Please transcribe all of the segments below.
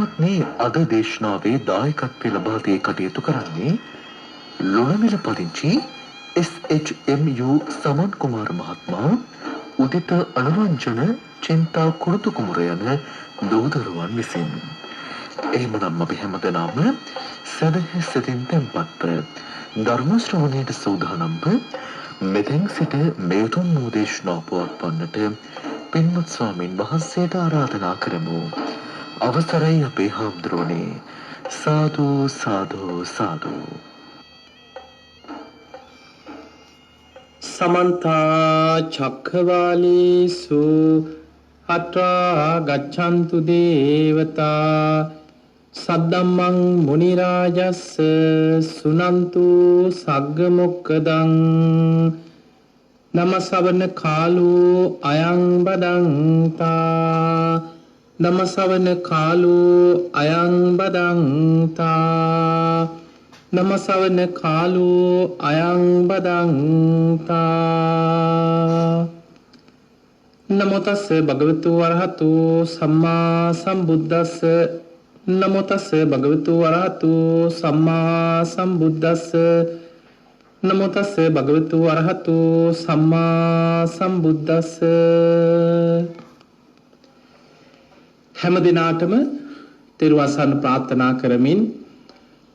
පින්වත්නි අද දේශනාවේ දායකත්වය ලබා දී කටයුතු කරන්නේ ලොණවිල පදිංචි SHMU සමන් කුමාර මහත්මයා උදිත අනුරංජන චින්තා කුරුතු කුමර යන දූදරුවන් විසින්. එහෙමනම් අපි හැමදෙනාම සදහ සිතින් තැන්පත්ව ධර්ම ශ්‍රවණයට සූදානම්ව මෙතෙන් සිට මේ උතුම් දේශනාව පවත්වන්නට පින්වත් ස්වාමින් වහන්සේට ආරාධනා කරමු. අවසරයි අපේ හාමුදුරුවනේ. සාදු සාදු සාදු. समन्ता चक्रवालेषु अत्रा गच्छन्तु देवता सद्दम्मं मुनिराजस्स सुनन्तु सग्गमोक्खदं नमसवन कालो अयं बदन्ता नमसवन कालो अयं बदन्ता නමසවන කාලෝ අයං බදන්තා. නමෝ තස්ස භගවතු වරහතු සම්මා සම්බුද්දස්ස. නමෝ තස්ස භගවතු වරහතු සම්මා සම්බුද්දස්ස. නමෝ තස්ස භගවතු වරහතු සම්මා සම්බුද්දස්ස. හැම දිනාටම තෙරුවන් සරණ ප්‍රාර්ථනා කරමින්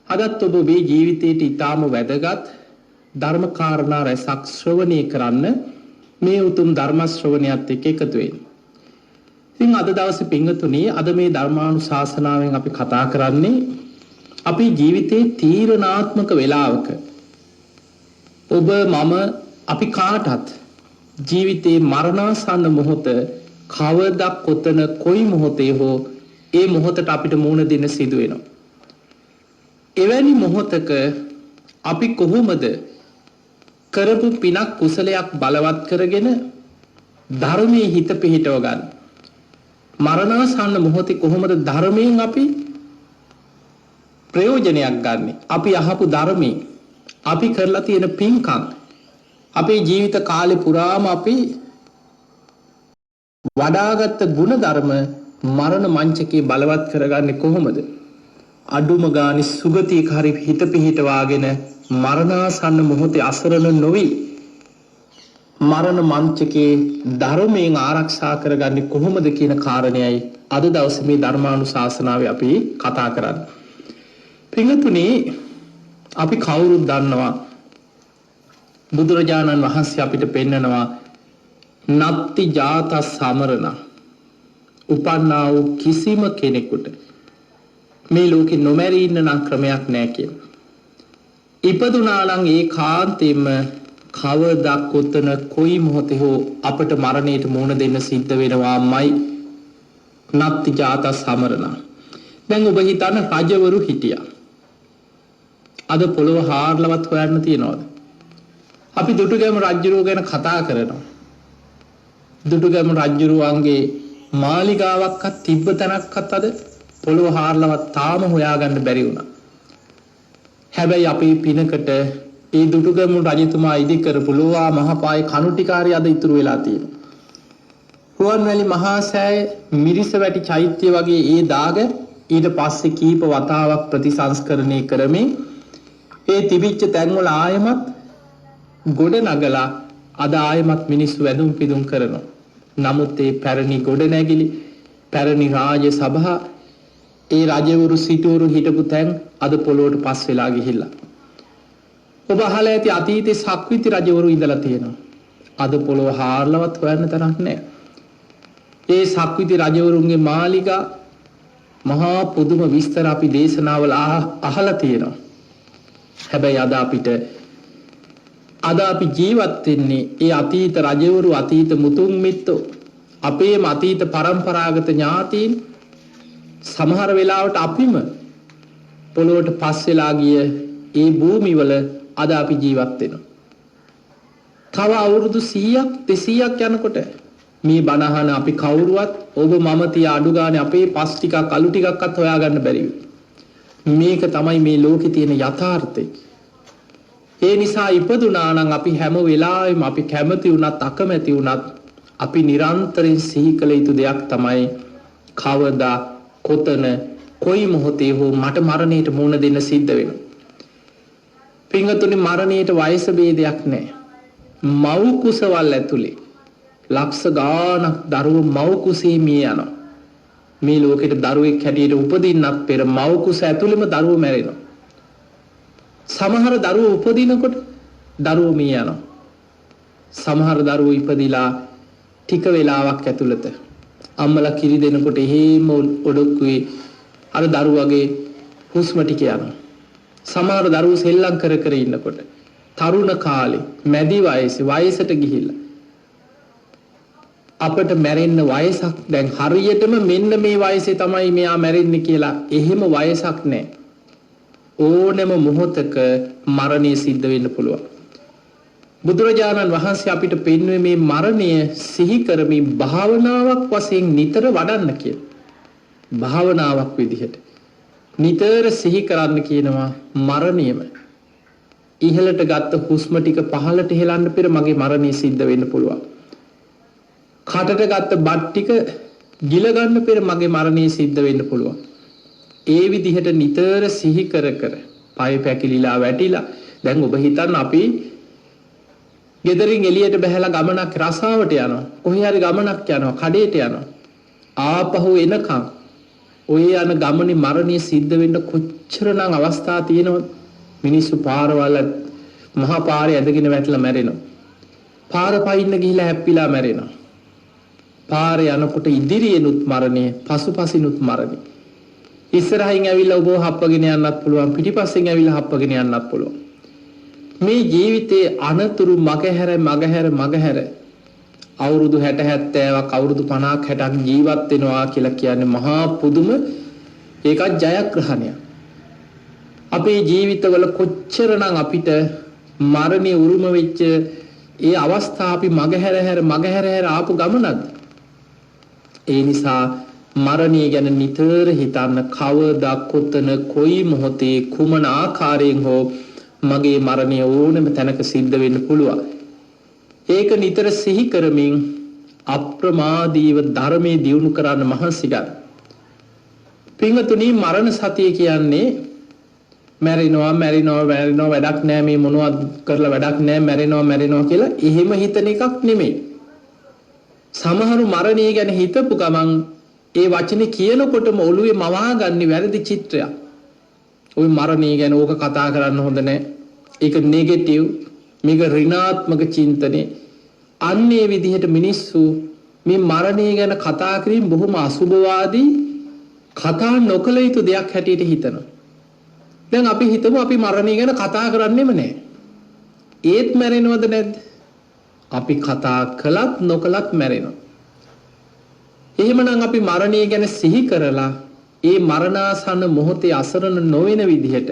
අදත් ඔබ ඔබේ ජීවිතයට ඉතාම වැදගත් ධර්ම කාරණා රැසක් ශ්‍රවණය කරන්න මේ උතුම් ධර්ම ශ්‍රවණයත් එක්ක එකතු වෙන්න. ඉතින් අද දවසේ පින්වතුනි අද මේ ධර්මානුශාසනාවෙන් අපි කතා කරන්නේ අපේ ජීවිතේ තීරණාත්මක වෙලාවක ඔබ මම අපි කාටත් ජීවිතේ මරණාසන්න මොහොත කවදා කොතන කොයි මොහොතේ හෝ ඒ මොහොතට අපිට මුහුණ දෙන්න සිදු වෙනවා. එවැනි මොහොතක අපි කොහොමද කරපු පිනක් කුසලයක් බලවත් කරගෙන ධර්මයේ හිත පිහිටව ගන්න. මරණාසන්න මොහොතේ කොහොමද ධර්මයෙන් අපි ප්‍රයෝජනයක් ගන්න. අපි අහපු ධර්මයෙන් අපි කරලා තියෙන පින්කම් අපේ ජීවිත කාලේ පුරාම අපි වඩාගත් ගුණ ධර්ම මරණ මංචකේ බලවත් කරගන්නේ කොහොමද? අඩුම ගානේ සුගතියක හරි හිත පිහිටවාගෙන මරණාසන්න මොහොතේ අසරණ නොවි මරණ මංචකේ ධර්මයෙන් ආරක්ෂා කරගන්නේ කොහොමද කියන කාරණයයි අද දවසේ මේ ධර්මානුශාසනාවේ අපි කතා කරන්නේ. පින්වතුනි අපි කවුරුත් දන්නවා බුදුරජාණන් වහන්සේ අපිට පෙන්නනවා නත්ති ජාත සමරණ උපන්නා වූ කිසිම කෙනෙකුට මේ ලෝකෙ නොමැරී ඉන්න නම් ක්‍රමයක් නැහැ කියන. ඉපදුනා නම් ඒකාන්තයෙන්ම කවදා කොතන කොයි මොහොතේ හෝ අපට මරණයට මුහුණ දෙන්න සිද්ධ වෙනවාමයි. නත්ති ජාත සමරණ. දැන් ඔබ හිතන්න රජවරු හිටියා. අද පොළොව හාරලවත් හොයන්න තියනවද? අපි දුටුගැමුණු රජුරුව ගැන කතා කරනවා. දුටුගැමුණු රජුරුවන්ගේ මාලිගාවක්වත් තිබ්බ තැනක්වත් අද පොළොව හාරලවත් තාම හොයාගන්න බැරි වුණා. හැබැයි අපේ පිනකට ඒ දුටුගැමුණු රජතුමා ඉදි කරපු ලෝවා මහපායි කණු ටිකාරය අද ඉතුරු වෙලා තියෙනවා. රුවන්වැලි මහා සෑය මිරිසවැටි චෛත්‍ය වගේ ඒ දාග ඊට පස්සේ කීප වතාවක් ප්‍රතිසංස්කරණය කරමින් ඒ තිබිච්ච තැන්වල ආයමත් ගොඩ නගලා අද ආයමත් මිනිස්සු වැඳුම් පිදුම් කරනවා. නමුත් ඒ පැරණි ගොඩ නැගිලි පැරණි රාජ සභා ඒ රජවරු සිටවරු හිටපු තැන් අද පොළොවට පස් වෙලා ගිහිල්ලා. ඔබ අහලා ඇති අතීතේ සක්විති රජවරු ඉඳලා තියෙනවා. අද පොළොව හාරලවත් හොයන්න තරක් නැහැ. ඒ සක්විති රජවරුන්ගේ මාලිගා මහා පුදුම විස්තර අපි දේශනාවල අහලා තියෙනවා. හැබැයි අද අපි ජීවත් වෙන්නේ ඒ අතීත රජවරු අතීත මුතුන් මිත්තෝ අපේම අතීත පරම්පරාගත ඥාතීන් සමහර වෙලාවට අපිම පොළොවට පස් වෙලා ගිය ඒ භූමිවල අද අපි ජීවත් වෙනවා. තව අවුරුදු 100ක් 200ක් යනකොට මේ බණහන අපි කවුරුවත් ඔබ මම තියා අඩු ගානේ අපේ පස් ටිකක් අලු ටිකක්වත් හොයාගන්න බැරි මේක තමයි මේ ලෝකේ තියෙන යථාර්ථය. ඒ නිසා ඉපදුනා නම් අපි හැම වෙලාවෙම අපි කැමති වුණත් අකමැති වුණත් අපි නිරන්තරයෙන් සිහි කළ යුතු දෙයක් තමයි කවදා කොතන කොයි මොහොතේ හෝ මට මරණයට මුහුණ දෙන්න සිද්ධ වෙනවා. පින්වතුනි මරණයට වයස ભેදයක් නැහැ. මව් කුසවල් ඇතුලේ ලක්ෂ ගාණක් දරුවෝ මව් කුසේ මිය යනවා. මේ ලෝකෙට දරුවෙක් හැටියට උපදින්නත් පෙර මව් කුස ඇතුළෙම දරුවෝ මැරෙනවා. සමහර දරුවෝ උපදිනකොට දරුවෝ මිය යනවා. සමහර දරුවෝ ඉපදිලා ටික වෙලාවක් ඇතුළත අම්මලා කිරි දෙනකොට එහෙම ඔඩොක්කුවේ අර දරුවගේ හුස්ම ටික යනවා. සමහර දරුවෝ සෙල්ලම් කර කර ඉන්නකොට තරුණ කාලේ මැදි වයසේ වයසට ගිහිල්ලා අපට මැරෙන්න වයසක් දැන් හරියටම මෙන්න මේ වයසේ තමයි මෙයා මැරෙන්නේ කියලා එහෙම වයසක් නැහැ. ඕනෑම මොහොතක මරණය සිද්ධ වෙන්න පුළුවන්. බුදුරජාණන් වහන්සේ අපිට පෙන්වුවේ මේ මරණය සිහි කරමින් භාවනාවක් වශයෙන් නිතර වඩන්න කියලා. භාවනාවක් විදිහට නිතර සිහි කරන්න කියනවා මරණයම. ඉහළට ගත්ත හුස්ම ටික පහළට හෙලන්න පෙර මගේ මරණය සිද්ධ වෙන්න පුළුවන්. කටට ගත්ත බත් ටික ගිල ගන්න පෙර මගේ මරණය සිද්ධ වෙන්න පුළුවන්. ඒ විදිහට නිතර සිහි කර කර පය පැකිලිලා වැටිලා දැන් ඔබ හිතන්න අපි ගෙදරින් එළියට බහැලා ගමනක් රසාවට යනවා. කොහේ හරි ගමනක් යනවා, කඩේට යනවා. ආපහු එනකම් ඔය යන ගමනේ මරණය සිද්ධ වෙන්න කොච්චරනම් අවස්ථා තියෙනවද? මිනිස්සු පාරවල් මහා පාරේ ඇදගෙන වැටලා මැරෙනවා. පාර පයින්න ගිහිලා හැප්පිලා මැරෙනවා. පාරේ යනකොට ඉදිරියෙනුත් මරණය, පසුපසිනුත් මරණය. ඉස්සරහින් ඇවිල්ලා ඔබව හප්පගෙන යන්නත් පුළුවන්, පිටිපස්සෙන් ඇවිල්ලා හප්පගෙන යන්නත් පුළුවන්. මේ ජීවිතයේ අනතුරු මගහැර අවුරුදු 60 70ක් අවුරුදු 50ක් 60ක් ජීවත් වෙනවා කියලා කියන්නේ මහා පුදුම ඒකත් ජයග්‍රහණයක්. අපේ ජීවිතවල කොච්චරනම් අපිට මරණය උරුම වෙච්ච ඒ අවස්ථා අපි මගහැර ආපු ගමනක්ද? ඒ නිසා මරණය ගැන නිතර හිතන්න කවදා කොතන කොයි මොහොතේ කුමන ආකාරයෙන් හෝ මගේ මරණය ඕනෑම තැනක සිද්ධ වෙන්න පුළුවන්. ඒක නිතර සිහි කරමින් අප්‍රමාදීව ධර්මයේ දියුණු කරන්න මහන්සි ගන්න. පින්වතුනි මරණ සතිය කියන්නේ මැරෙනවා වැඩක් නෑ මේ මොනවද කරලා වැඩක් නෑ මැරෙනවා කියලා එහෙම හිතන එකක් නෙමෙයි. සමහරු මරණය ගැන හිතපු ගමන් ඒ වචනේ කියනකොටම ඔළුවේ මවා ගන්න වැරදි චිත්‍රයක්. ওই මරණය ගැන ඕක කතා කරන්න හොඳ නෑ. ඒක නෙගටිව්, මේක ඍණාත්මක චින්තනේ. අන්නේ විදිහට මිනිස්සු මේ මරණය ගැන කතා කිරීම බොහොම අසුභවාදී කතා නොකළ යුතු දෙයක් හැටියට හිතනවා. දැන් අපි හිතමු අපි මරණය ගැන කතා කරන්නෙම නෑ. ඒත් මැරෙනවද නැද්ද? අපි කතා කළත් නොකළත් මැරෙනවා. එහෙමනම් අපි මරණය ගැන සිහි කරලා ඒ මරණාසන්න මොහොතේ අසරණ නොවන විදිහට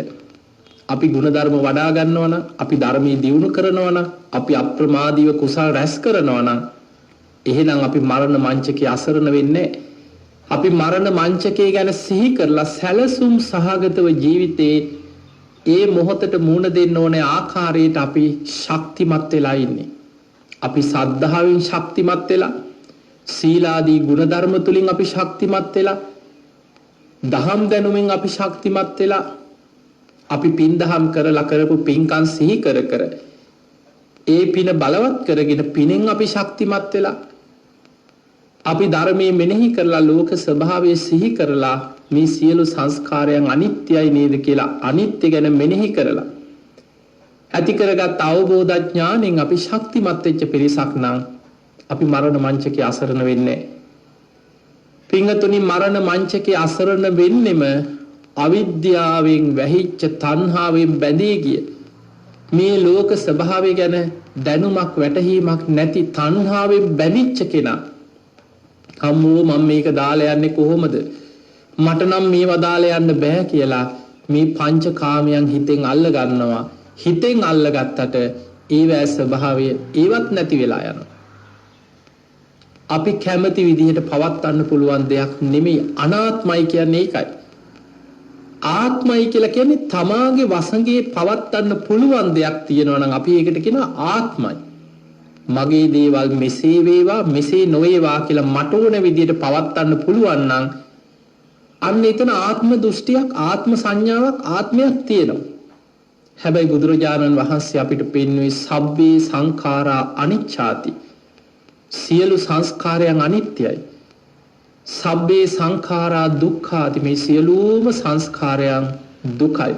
අපි ගුණධර්ම වඩා ගන්නවා නම්, අපි ධර්මයේ දියුණු කරනවා නම්, අපි අප්‍රමාදීව කුසල් රැස් කරනවා නම් එහෙනම් අපි මරණ මංචකයේ අසරණ වෙන්නේ නැහැ. අපි මරණ මංචකයේ ගැන සිහි කරලා සැලසුම් සහගතව ජීවිතේ ඒ මොහොතට මුහුණ දෙන්න ඕනේ ආකාරයට අපි ශක්තිමත් වෙලා ඉන්නේ. අපි සද්ධාවෙන් ශක්තිමත් වෙලා, සීලාදී ගුණධර්ම තුලින් අපි ශක්තිමත් වෙලා, දහම් දැනුමින් අපි ශක්තිමත් වෙලා, අපි පින් දහම් කරලා කරපු පින්කම් සිහි කර ඒ පින බලවත් කරගෙන පිනෙන් අපි ශක්තිමත් වෙලා, අපි ධර්මයේ මෙනෙහි කරලා ලෝක ස්වභාවය සිහි කරලා මේ සියලු සංස්කාරයන් අනිත්‍යයි නේද කියලා අනිත්‍ය ගැන මෙනෙහි කරලා ඇති කරගත් අවබෝධ ඥාණයෙන් අපි ශක්තිමත් වෙච්ච පිරිසක් නම් අපි මරණ මංචකයේ අසරණ වෙන්නේ. පින්වතුනි මරණ මංචකයේ අසරණ වෙන්නෙම අවිද්‍යාවෙන් වැහිච්ච තණ්හාවෙන් බැඳී ගිය මේ ලෝක ස්වභාවය ගැන දැනුමක් වැටහීමක් නැති තණ්හාවෙන් බැඳිච්ච කෙනා. අම්මෝ මම මේක දාලා යන්නේ කොහොමද? මට නම් මේවා දාලා යන්න බෑ කියලා මේ පංචකාමයන් හිතෙන් අල්ල ගන්නවා. හිතෙන් අල්ලගත්තට ඒවැ ස්වභාවය ඒවත් නැති වෙලා යනවා. අපි කැමති විදිහට පවත්වන්න පුළුවන් දෙයක් නෙමෙයි අනාත්මයි කියන්නේ ඒකයි. ආත්මයි කියලා කියන්නේ තමාගේ වසඟේ පවත්වන්න පුළුවන් දෙයක් තියෙනවා නම් අපි ඒකට කියනවා ආත්මයි. මගේ දේවල් මෙසේ වේවා මෙසේ නොවේවා කියලා මට ඕන විදිහට පවත්වන්න පුළුවන් නම් අන්න එතන ආත්ම දෘෂ්ටියක්, ආත්ම සංඥාවක්, ආත්මයක් තියෙනවා. හැබැයි බුදුරජාණන් වහන්සේ අපිට පෙන්වුවේ සබ්බේ සංඛාරා අනිච්ඡාති. සියලු සංස්කාරයන් අනිත්‍යයි. සබ්බේ සංඛාරා දුක්ඛාති. මේ සියලුම සංස්කාරයන් දුකයි.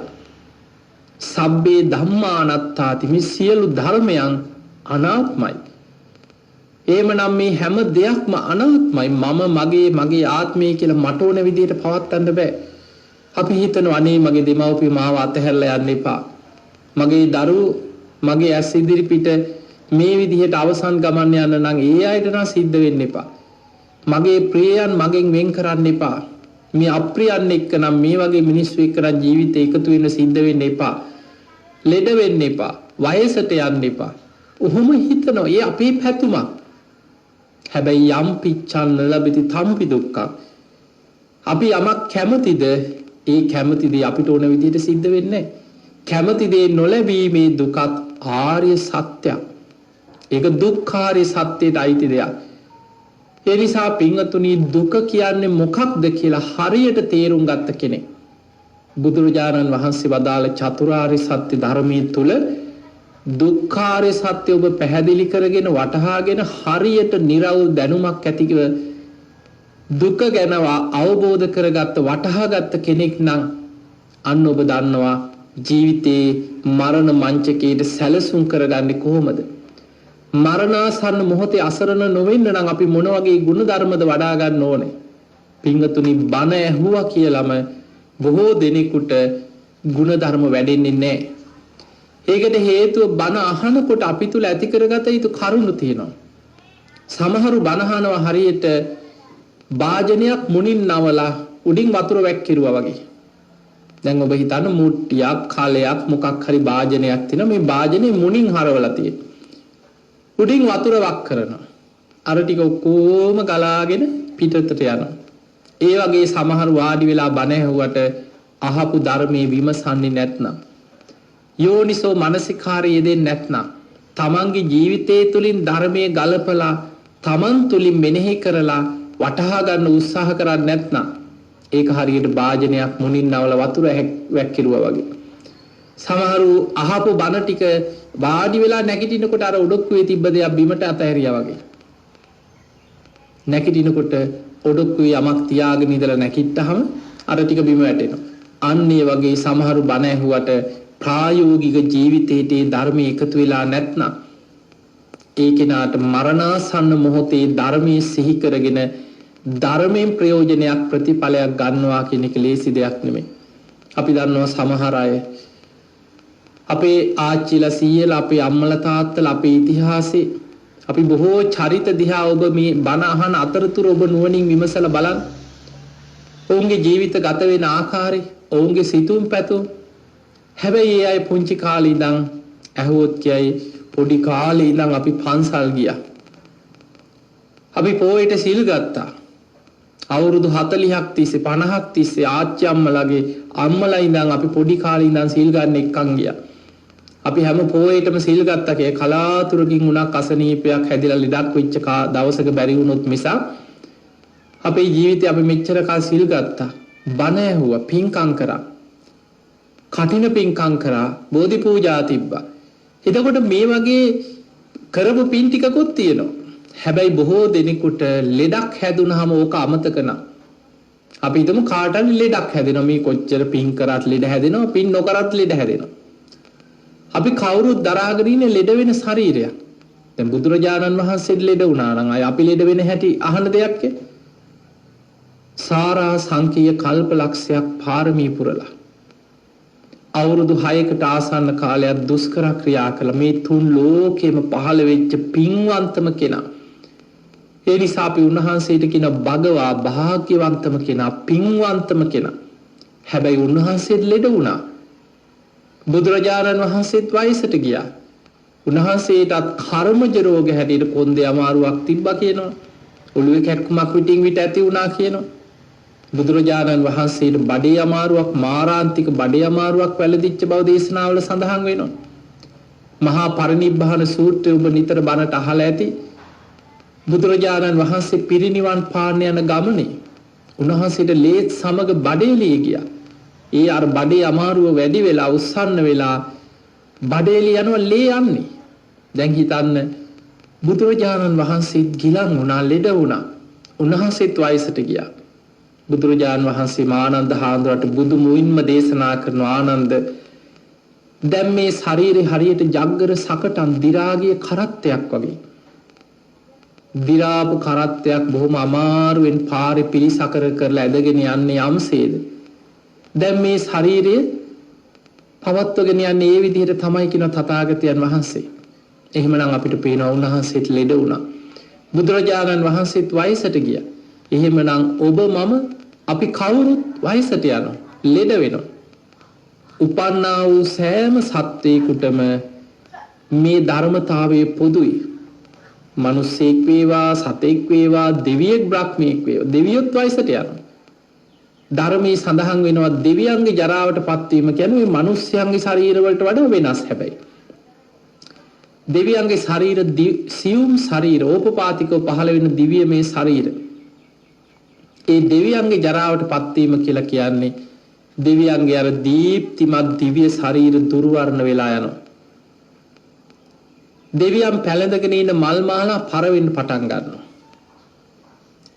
සබ්බේ ධම්මා අනාත්තාති. මේ සියලු ධර්මයන් අනාත්මයි. එහෙමනම් මේ හැම දෙයක්ම අනාත්මයි. මම මගේ ආත්මය කියලා මට ඕන විදිහට පවත්වන්න බෑ. අපි හිතනවා අනේ මගේ දෙමව්පිය මාව අතහැරලා යන්න එපා. මගේ දරුවෝ මගේ ඇස් ඉදිරි පිට මේ විදිහට අවසන් ගමන් යන්න නම් ඒ අයට නම් සිද්ධ වෙන්න එපා. මගේ ප්‍රියයන් මගෙන් වෙන් කරන්න එපා. මේ අප්‍රියයන් එක්ක නම් මේ වගේ මිනිස්සු එක්ක නම් ජීවිතේ එකතු වෙන්න සිද්ධ වෙන්න එපා. ලෙඩ වෙන්න එපා. වයසට යන්න එපා. ඔහොම හිතනවා. ඒ අපේ පැතුමක්. හැබැයි යම් පිච්ඡන් ලැබෙති තම්පි දුක්ඛ. අපි යමක් කැමතිද ඒ කැමති දේ අපිට ඕන විදිහට සිද්ධ වෙන්නේ නැහැ. කැමති දේ නොලැබීමේ දුකත් ආර්ය සත්‍යයක්. ඒක දුක්ඛාරය සත්‍යයට අයිති දෙයක්. ඒ නිසා පින්වතුනි දුක කියන්නේ මොකක්ද කියලා හරියට තේරුම් ගත්ත කෙනෙක් බුදුරජාණන් වහන්සේ වදාළ චතුරාර්ය සත්‍ය ධර්මයේ තුල දුක්ඛාරය සත්‍ය ඔබ පැහැදිලි කරගෙන වටහාගෙන හරියට නිර්වෘල් දැනුමක් ඇතිව දුක ගැන අවබෝධ කරගත්ත වටහාගත්ත කෙනෙක් නම් අන්න ඔබ දන්නවා ජීවිතේ මරණ මංචකයට සැලසුම් කරගන්නේ කොහොමද? මරණාසන්න මොහොතේ අසරණ නොවෙන්න නම් අපි මොන වගේ ගුණ ධර්මද වඩා ගන්න ඕනේ? පින්වතුනි බණ ඇහුවා කියලාම බොහෝ දෙනෙකුට ගුණ ධර්ම වැඩෙන්නේ නැහැ. ඒකට හේතුව බණ අහනකොට අපි තුල ඇති කරගත යුතු කරුණු තියෙනවා. සමහරු බණ අහනවා හරියට වාජනයක් මුණින් නවලා උඩින් වතුර වැක්කිරුවා වගේ. දැන් ඔබ හිතන්න මුට්ටියක් කලයක් මොකක් හරි වාජනයක් තියෙනවා. මේ වාජනේ මුණින් හරවලා තියෙනවා. උඩින් වතුර වක් කරනවා. අර ටික ඔක්කොම ගලාගෙන පිටතට යනවා. ඒ වගේ සමහර වාඩි වෙලා බණ ඇහුවට අහපු ධර්මයේ විමසන්නේ නැත්නම් යෝනිසෝ මනසිකාරය යෙදෙන්නේ නැත්නම් තමන්ගේ ජීවිතය තුළින් ධර්මයේ ගලපලා තමන් තුළින් මෙනෙහි කරලා වටහා ගන්න උත්සාහ කරන්නේ නැත්නම් ඒක හරියට වාජනයක් මුණින් නවල වතුර වැක්කිරුවා වගේ. සමහරු අහපු බණ ටික වාඩි වෙලා නැගිටිනකොට අර ඔඩොක්කුවේ තිබ්බ දෙයක් බිමට අතහැරියා වගේ. නැගිටිනකොට ඔඩොක්කුවේ යමක් තියාගෙන ඉඳලා නැගිට්ටහම අර ටික බිම වැටෙනවා. අන්න ඒ වගේ සමහරු බණ ඇහුවට ප්‍රායෝගික ජීවිතයේ ධර්මයේ එකතු වෙලා නැත්නම් ඒ කෙනාට මරණාසන්න මොහොතේ ධර්මයේ සිහි කරගෙන ධර්මයෙන් ප්‍රයෝජනයක් ප්‍රතිඵලයක් ගන්නවා කියන එක ලේසි දෙයක් නෙමෙයි. අපි දන්නවා සමහර අය අපේ ආච්චිලා සීයලා අපේ අම්මලා තාත්තලා අපේ ඉතිහාසයේ අපි බොහෝ චරිත දිහා ඔබ මේ බණ අහන අතරතුර ඔබ නුවණින් විමසලා බලන්න. ඔවුන්ගේ ජීවිත ගත වෙන ආකාරය, ඔවුන්ගේ සිතුම් පැතුම්. හැබැයි ඒ අය පුංචි කාලේ ඉඳන් ඇහුවොත් කියයි පොඩි කාලේ ඉඳන් අපි පන්සල් ගියා. අපි පොයට සිල් ගත්තා. අවුරුදු 40ක් තිස්සේ 50ක් තිස්සේ ආච්චි අම්මලාගේ අම්මලා ඉඳන් අපි පොඩි කාලේ ඉඳන් සිල් ගන්න එක්කන් ගියා. අපි හැම පොයේටම සිල් ගත්තා කිය කලාතුරකින් උනක් අසනීපයක් හැදිලා ලෙඩක් වෙච්ච දවසක බැරි වුණොත් මිසක් අපේ ජීවිතේ අපි මෙච්චර කාල සිල් ගත්තා. බණ ඇහුවා, පින්කම් කරා. කටින පින්කම් කරා, බෝධි පූජා තිබ්බා. එතකොට මේ වගේ කරපු පින් ටිකකුත් තියෙනවා. හැබැයි බොහෝ දෙනෙකුට ලෙඩක් හැදුනහම ඕක අමතක නා. අපි හිතමු කාට හරි ලෙඩක් හැදෙනවා. මේ කොච්චර පින් කරත් ලෙඩ හැදෙනවා, පින් නොකරත් ලෙඩ හැදෙනවා. අපි කවුරුත් දරාගෙන ඉන්නේ ලෙඩ වෙන ශරීරයක්. දැන් බුදුරජාණන් වහන්සේ ලෙඩ වුණා නම් අය අපි ලෙඩ වෙන හැටි අහන දෙයක් ඈ. සාරා සංකීය කල්පලක්ෂයක් පාරමී පුරලා අවුරුදු 6කට ආසන්න කාලයක් දුෂ්කර ක්‍රියා කළ මේ තුන් ලෝකෙම පහළ වෙච්ච පින්වන්තම කෙනා. ඒ නිසා අපි උන්වහන්සේට කියන භගවා භාග්‍යවන්තම කෙනා, පින්වන්තම කෙනා. හැබැයි උන්වහන්සේත් ලෙඩ වුණා. බුදුරජාණන් වහන්සේත් වයසට ගියා. උන්වහන්සේටත් කර්මජ රෝග හැටියට කොන්දේ අමාරුවක් තිබ්බා කියනවා. ඔළුවේ කැක්කුමක් විටින් විට ඇති වුණා කියනවා. බුදුරජාණන් වහන්සේට බඩේ අමාරුවක්, මාරාන්තික බඩේ අමාරුවක් වැළඳිච්ච බව දේශනාවල සඳහන් වෙනවා. මහා පරිනිබ්බාන සූත්‍රය ඔබ නිතර බණට අහලා ඇති. බුදුරජාණන් වහන්සේ පිරිනිවන් පාන්න යන ගමනේ උන්වහන්සේට ලේත් සමග බඩේලිය ගියා. ඒ අර බඩේ අමාරුව වැඩි වෙලා උස්සන්න වෙලා බඩේලිය යනවා ලේ යන්නේ. දැන් හිතන්න බුදුරජාණන් වහන්සේත් ගිලන් වුණා, ලෙඩ වුණා. උන්වහන්සේත් වයසට ගියා. බුදුරජාණන් වහන්සේ ආනන්ද හාමුදුරට බුදු මුවින්ම දේශනා කරන ආනන්ද දැන් මේ ශරීරේ හරියට ජග්ගර සකටන් දිරාගිය කරත්තයක් වගේ. දිරාපු කරත්තයක් බොහොම අමාරුවෙන් පාරේ පිළිසකර කරලා ඇදගෙන යන්නේ යම්සේද. දැන් මේ ශරීරය පවත්වගෙන යන්නේ ඒ විදිහට තමයි කියන තථාගතයන් වහන්සේ. එහෙමනම් අපිට පේනවා උන්වහන්සේට ලෙඩ වුණා. බුදුරජාණන් වහන්සේත් වයසට ගියා. එහෙමනම් ඔබ මම අපි කවුරුත් වයසට යනවා, ලෙඩ වෙනවා. උපන්නා වූ සෑම සත්වයකටම මේ ධර්මතාවය පොදුයි. මිනිසෙක් වේවා, සතෙක් වේවා, දෙවියෙක් බ්‍රහ්මයෙක් වේවා, දෙවියොත් වයසට යනවා. ධර්මයේ සඳහන් වෙනවා දෙවියන්ගේ ජරාවටපත් වීම කියන්නේ මේ මිනිස්යන්ගේ ශරීර වලට වඩා වෙනස්. හැබැයි දෙවියන්ගේ ශරීර සියුම් ශරීර ඕපපාතිකව පහළ වෙන දිව්‍යමය ශරීර. ඒ දෙවියන්ගේ ජරාවටපත් වීම කියලා කියන්නේ දෙවියන්ගේ අර දීප්තිමත් දිව්‍ය ශරීර දුර්වර්ණ වෙලා යනවා. දෙවියන් පැලඳගෙන ඉන්න මල් මාලා පර වෙන්න පටන් ගන්නවා.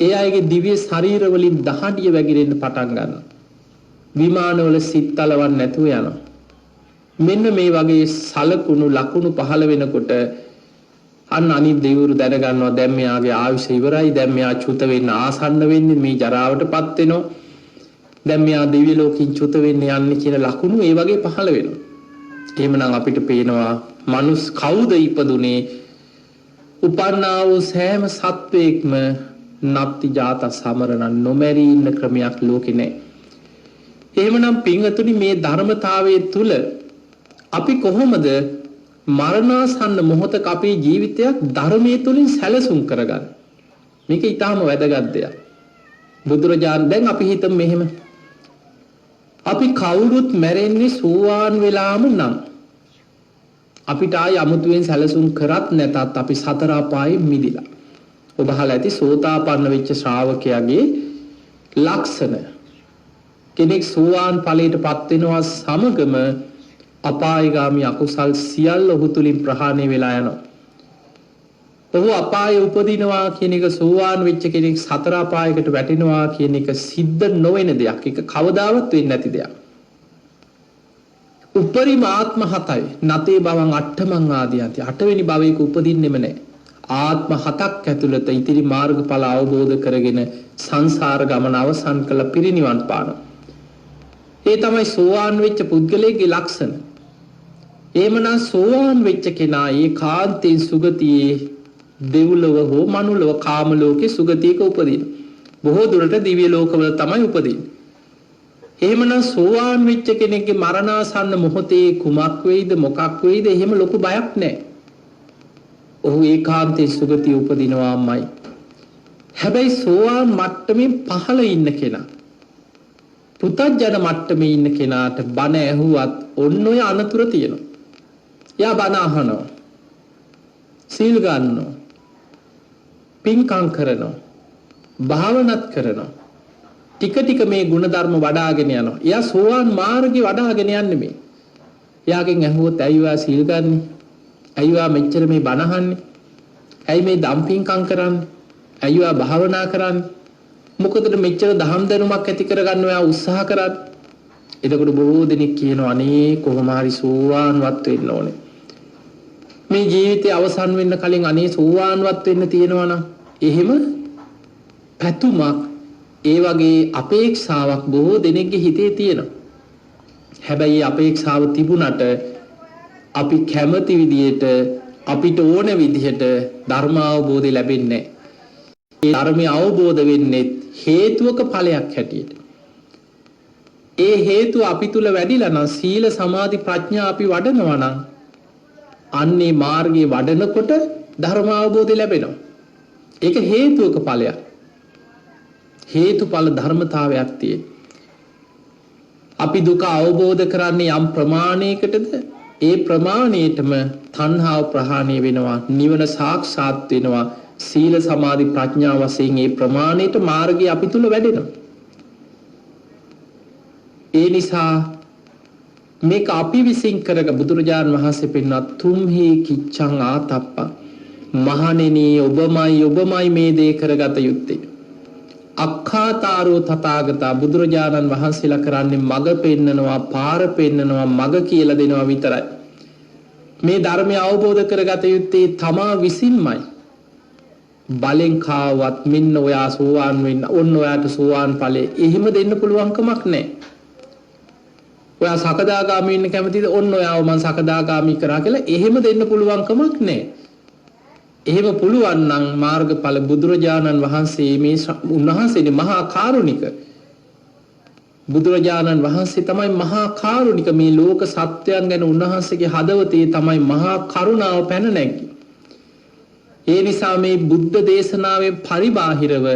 ඒ අයගේ දිව්‍ය ශරීර වලින් දහඩිය වැగిරෙන්න පටන් ගන්නවා. විමානවල සිත්තලවන්න නැතුව යනවා. මෙන්න මේ වගේ සලකුණු ලකුණු පහළ වෙනකොට අන්න අනිත් දෙවිවරු දැනගන්නවා දැන් මෙයාගේ ආයුෂ ඉවරයි, දැන් මෙයා චුත වෙන්න ආසන්න වෙන්නේ, මේ ජරාවටපත් වෙනවා, දැන් මෙයා දිව්‍ය ලෝකෙන් චුත වෙන්න යන්නේ කියන ලකුණු ඒ වගේ පහළ වෙනවා. එහෙමනම් අපිට පේනවා මනුස් කවුද ඉපදුනේ? උපන්නා වූ සෑම සත්වයක්ම නප්ති ජාත සමරණ නොමැරී ඉන්න ක්‍රමයක් ලෝකේ නැහැ. එහෙමනම් පින්වතුනි මේ ධර්මතාවයේ තුල අපි කොහොමද මරණාසන්න මොහොතක අපේ ජීවිතයක් ධර්මයේ තුලින් සැලසුම් කරගන්නේ? මේක ඊටාම වැදගත් දෙයක්. බුදුරජාණන් දැන් අපි හිතමු මෙහෙම. අපි කවුරුත් මැරෙන්නේ සෝවාන් වෙලාම නම් අපිට ආය අමුතුවෙන් සැලසුම් කරත් නැතත් අපි සතර අපායේ මිදිලා. ඔබ අහලා ඇති සෝතාපන්න වෙච්ච ශ්‍රාවකයාගේ ලක්ෂණ. කෙනෙක් සෝවාන් ඵලයටපත් වෙනවා සමගම අපායগামী අකුසල් සියල්ල ඔහු තුලින් ප්‍රහාණය වෙලා යනවා. ඔහු අපායේ උපදිනවා කියන එක, සෝවාන් වෙච්ච කෙනෙක් සතර අපායකට වැටෙනවා කියන එක සිද්ධ නොවන දෙයක්. ඒක කවදාවත් වෙන්නේ නැති දෙයක්. උපරිම ආත්ම 7යි. නතේ භවං අට්ඨමං ආදියන්ති. 8 වෙනි භවයක උපදින්නෙම නැහැ. ආත්ම 7ක් ඇතුළත ඉතිරි මාර්ගඵල අවබෝධ කරගෙන සංසාර ගමන අවසන් කළ පිරිනිවන් පානවා. ඒ තමයි සෝවාන් වෙච්ච පුද්ගලයාගේ ලක්ෂණ. එහෙමනම් සෝවාන් වෙච්ච කෙනා ඒකාන්තයෙන් සුගතියේ දෙව්ලොව හෝ මනුලොව කාම ලෝකේ සුගතියක උපදින. බොහෝ දුරට දිව්‍ය ලෝකවල තමයි උපදින්නේ. එහෙමනම් සෝවාන් වෙච්ච කෙනෙක්ගේ මරණාසන්න මොහොතේ කුමක් වෙයිද මොකක් වෙයිද එහෙම ලොකු බයක් නැහැ. ඔහු ඒකාන්තයෙන් සුගතිය උපදිනවාමයි. හැබැයි සෝවාන් මට්ටමින් පහළ ඉන්න කෙනා, පුතඥ මට්ටමේ ඉන්න කෙනාට බණ ඇහුවත් ඔන්න ඔය අනතුර තියෙනවා. එයා බණ අහනවා, සීල් ගන්නවා, පින්කම් කරනවා, භාවනාත් කරනවා. ටික ටික මේ ගුණධර්ම වඩ아가ගෙන යනවා. එයා සෝවාන් මාර්ගේ වඩ아가ගෙන යන්නේ මේ. එයාගෙන් ඇහුවොත් ඇයි ඔයා සීල් ගන්නෙ? ඇයි ඔයා මෙච්චර මේ බණ අහන්නේ? ඇයි මේ දම් පින්කම් කරන්නේ? ඇයි ඔයා භාවනා කරන්නේ? මොකටද මෙච්චර දහම් දැනුමක් ඇති කරගන්න ඔයා උත්සාහ කරන්නේ? එතකොට බොහෝ දෙනෙක් කියනවා අනේ කොහොම හරි සෝවාන්වත් වෙන්න ඕනේ. මේ ජීවිතය අවසන් වෙන්න කලින් අනේ සෝවාන්වත් වෙන්න තියෙනවා නම් එහෙම පැතුමක්, ඒ වගේ අපේක්ෂාවක් බොහෝ දෙනෙක්ගේ හිතේ තියෙනවා. හැබැයි අපේක්ෂාව තිබුණට අපි කැමති විදියට අපිට ඕන විදිහට ධර්ම අවබෝධය ලැබෙන්නේ නැහැ. ඒ ධර්මය අවබෝධ වෙන්නේ හේතුවක ඵලයක් හැටියට. ඒ හේතුව අපි තුල වැඩිලා නම් සීල සමාධි ප්‍රඥා අපි වඩනවා නම් අන්නේ මාර්ගයේ වඩනකොට ධර්ම අවබෝධය ලැබෙනවා. ඒක හේතුවක ඵලයක්. හේතුඵල ධර්මතාවයක් තියෙන. අපි දුක අවබෝධ කරන්නේ යම් ප්‍රමාණයකටද ඒ ප්‍රමාණයටම තණ්හාව ප්‍රහාණය වෙනවා, නිවන සාක්ෂාත් වෙනවා. සීල සමාධි ප්‍රඥා වශයෙන් ඒ ප්‍රමාණයට මාර්ගය අපි තුල වැඩෙනවා. ඒ නිසා මේක අපි විසින් කරග බුදුරජාණන් වහන්සේ පෙන්වන තුම්හි කිච්ඡං ආතප්ප මහණෙනි ඔබමයි මේ දේ කරගත යුත්තේ. අක්ඛාතාරෝ තථාගතා බුදුරජාණන් වහන්සේලා කරන්නේ මඟ පෙන්නනවා, පාර පෙන්නනවා, මඟ කියලා දෙනවා විතරයි. මේ ධර්මය අවබෝධ කරගත යුත්තේ තමා විසින්මයි. බලෙන් කාවත් මෙන්න ඔයා සෝවාන් වෙන්න, ඔන්න ඔයාට සෝවාන් ඵලෙ එහෙම දෙන්න පුළුවන් කමක් නැහැ. ඔයා සකදාගාමී වෙන්න කැමතිද? ඔන්න ඔයාව මං සකදාගාමී කරා කියලා එහෙම දෙන්න පුළුවන් කමක් නැහැ. එහෙම පුළුවන් නම් මාර්ගඵල බුදුරජාණන් වහන්සේ මේ උන්වහන්සේනේ මහා කාරුණික. බුදුරජාණන් වහන්සේ තමයි මහා කාරුණික. මේ ලෝක සත්‍යයන් ගැන උන්වහන්සේගේ හදවතේ තමයි මහා කරුණාව පැන නැග්ගේ. ඒ නිසා මේ බුද්ධ දේශනාවේ පරිබාහිරව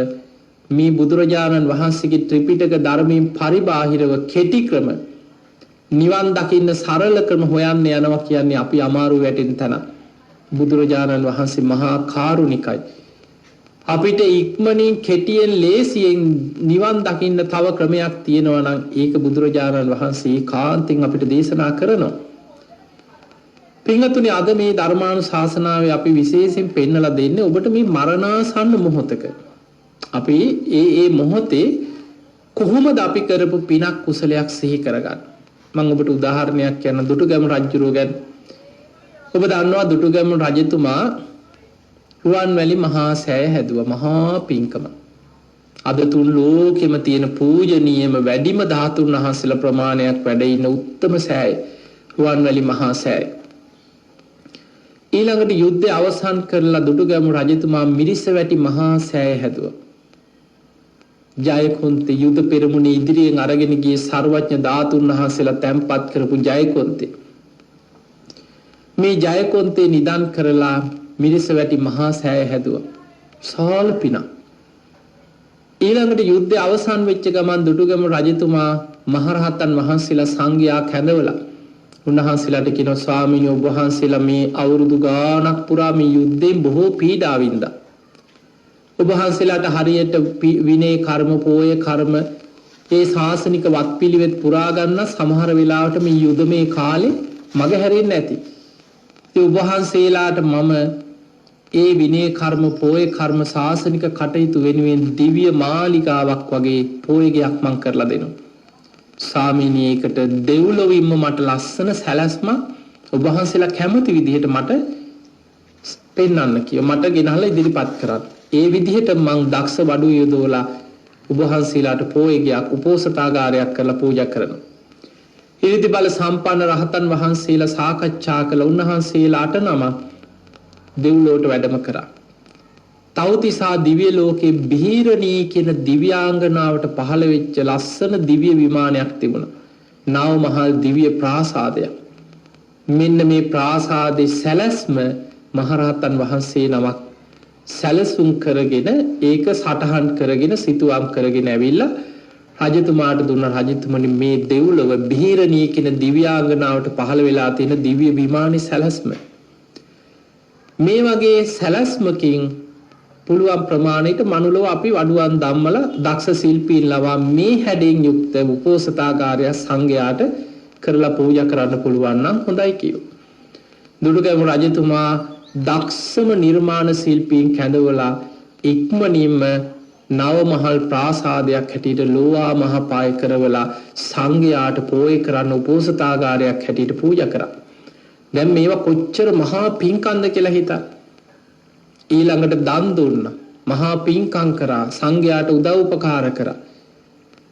මේ බුදුරජාණන් වහන්සේගේ ත්‍රිපිටක ධර්මයෙන් පරිබාහිරව කෙටි ක්‍රම නිවන් දකින්න සරල ක්‍රම හොයන්න යනවා කියන්නේ අපි අමාරු වැටෙන තැන. බුදුරජාණන් වහන්සේ මහා කාරුණිකයි. අපිට ඉක්මනින් කෙටියෙන් ලේසියෙන් නිවන් දකින්න තව ක්‍රමයක් තියෙනවා නම් ඒක බුදුරජාණන් වහන්සේ කාන්තෙන් අපිට දේශනා කරනවා. පින්වතුනි, අද මේ ධර්මානුශාසනාවේ අපි විශේෂයෙන් පෙන්නලා දෙන්නේ ඔබට මේ මරණාසන්න මොහොතක අපි ඒ මොහොතේ කොහොමද අපි කරපු පිනක් කුසලයක් සිහි කරගන්න. මම ඔබට උදාහරණයක් කියන්න. දුටුගැමුණු රජුරෝ ගැන. ඔබ දන්නවා දුටුගැමුණු රජතුමා රුවන්වැලි මහා සෑය හැදුවා. මහා පින්කම. අද තුන් ලෝකෙම තියෙන පූජනීයම වැඩිම ධාතුන් වහන්සේලා ප්‍රමාණයක් වැඩ ඉන්න උත්තම සෑය රුවන්වැලි මහා සෑය. ඊළඟට යුද්ධය අවසන් කරලා දුටුගැමුණු රජතුමා මිරිසවැටි මහා සෑය හැදුවා. ජයකොන්තේ යුද පෙරමුණේ ඉදිරියෙන් අරගෙන ගියේ සර්වඥ ධාතුන් වහන්සේලා තැන්පත් කරපු ජයකොන්තේ. මේ ජයකොන්තේ නිදන් කරලා මිරිසවැටි මහා සෑය හැදුවා. සාල පින. ඊළඟට යුද්ධය අවසන් වෙච්ච ගමන් දුටුගැමුණු රජතුමා මහරහතන් වහන්සේලා සංඝයා කැඳවලා උන්වහන්සේලාට කියනවා ස්වාමීනි ඔබ වහන්සේලා මේ අවුරුදු ගාණක් පුරා මේ යුද්ධයෙන් බොහෝ පීඩා වින්දා. ඔබ වහන්සේලාට හරියට විනය කර්ම, පෝය කර්ම, ඒ ශාසනික වත්පිළිවෙත් පුරා ගන්න සමහර වෙලාවට මේ යුදමේ කාලේ මග හැරෙන්නේ නැති. ඒ ඔබ වහන්සේලාට මම ඒ විනය කර්ම, පෝය කර්ම, ශාසනික කටයුතු වෙනුවෙන් දිව්‍ය මාලිගාවක් වගේ පෝයගයක් මං කරලා දෙනවා. ස්වාමීනි ඒකට දෙව්ලොවින්ම මට ලස්සන සැලැස්මක් ඔබ වහන්සේලා කැමති විදිහට මට පෙන්වන්න කිය. මට ගෙනහලා ඉදිරිපත් කරන්න. ඒ විදිහට මං දක්ෂ වඩු යොදවලා ඔබ වහන්සේලාට පෝයගයක්, උපෝසථාගාරයක් කරලා පූජා කරනවා. ඊරිදි බල සම්පන්න රහතන් වහන්සේලා සාකච්ඡා කළ උන්වහන්සේලාට නම දෙව්ලොවට වැඩම කරා. තවතිසා දිව්‍ය ලෝකේ බිහිරණී කියන දිව්‍යාංගනාවට පහළ වෙච්ච ලස්සන දිව්‍ය විමානයක් තිබුණා. නව මහල් දිව්‍ය ප්‍රාසාදයක්. මෙන්න මේ ප්‍රාසාදේ සැලැස්ම මහරහතන් වහන්සේ නමක් සැලසුම් කරගෙන ඒක සටහන් කරගෙන සිතුවම් කරගෙන ඇවිල්ලා රජතුමාට දුන්න. රජතුමනි මේ දෙව්ලොව බිහිරණී කියන දිව්‍යාංගනාවට පහළ වෙලා තියෙන දිව්‍ය විමානයේ සැලැස්ම. මේ වගේ සැලැස්මකින් පුළුවන් ප්‍රමාණයට මනුලොව අපි වඩුවන් ධම්මලා දක්ෂ ශිල්පීන් ලවා මේ හැඩයෙන් යුක්ත උපෝසථාගාරය සංඝයාට කරලා පූජා කරන්න පුළුවන් නම් හොඳයි කියෝ. දුටුගැමුණු රජතුමා දක්ෂම නිර්මාණ ශිල්පීන් කැඳවලා ඉක්මනින්ම නව මහල් ප්‍රාසාදයක් හැටියට ලෝවා මහපාය කරවලා සංඝයාට පෝය කරන්න උපෝසථාගාරයක් හැටියට පූජා කරා. දැන් මේවා කොච්චර මහා පින්කම්ද කියලා හිතා. ඊළඟට දන් දුන්නා. මහා පින්කම් කරා. සංඝයාට උදව් උපකාර කරා.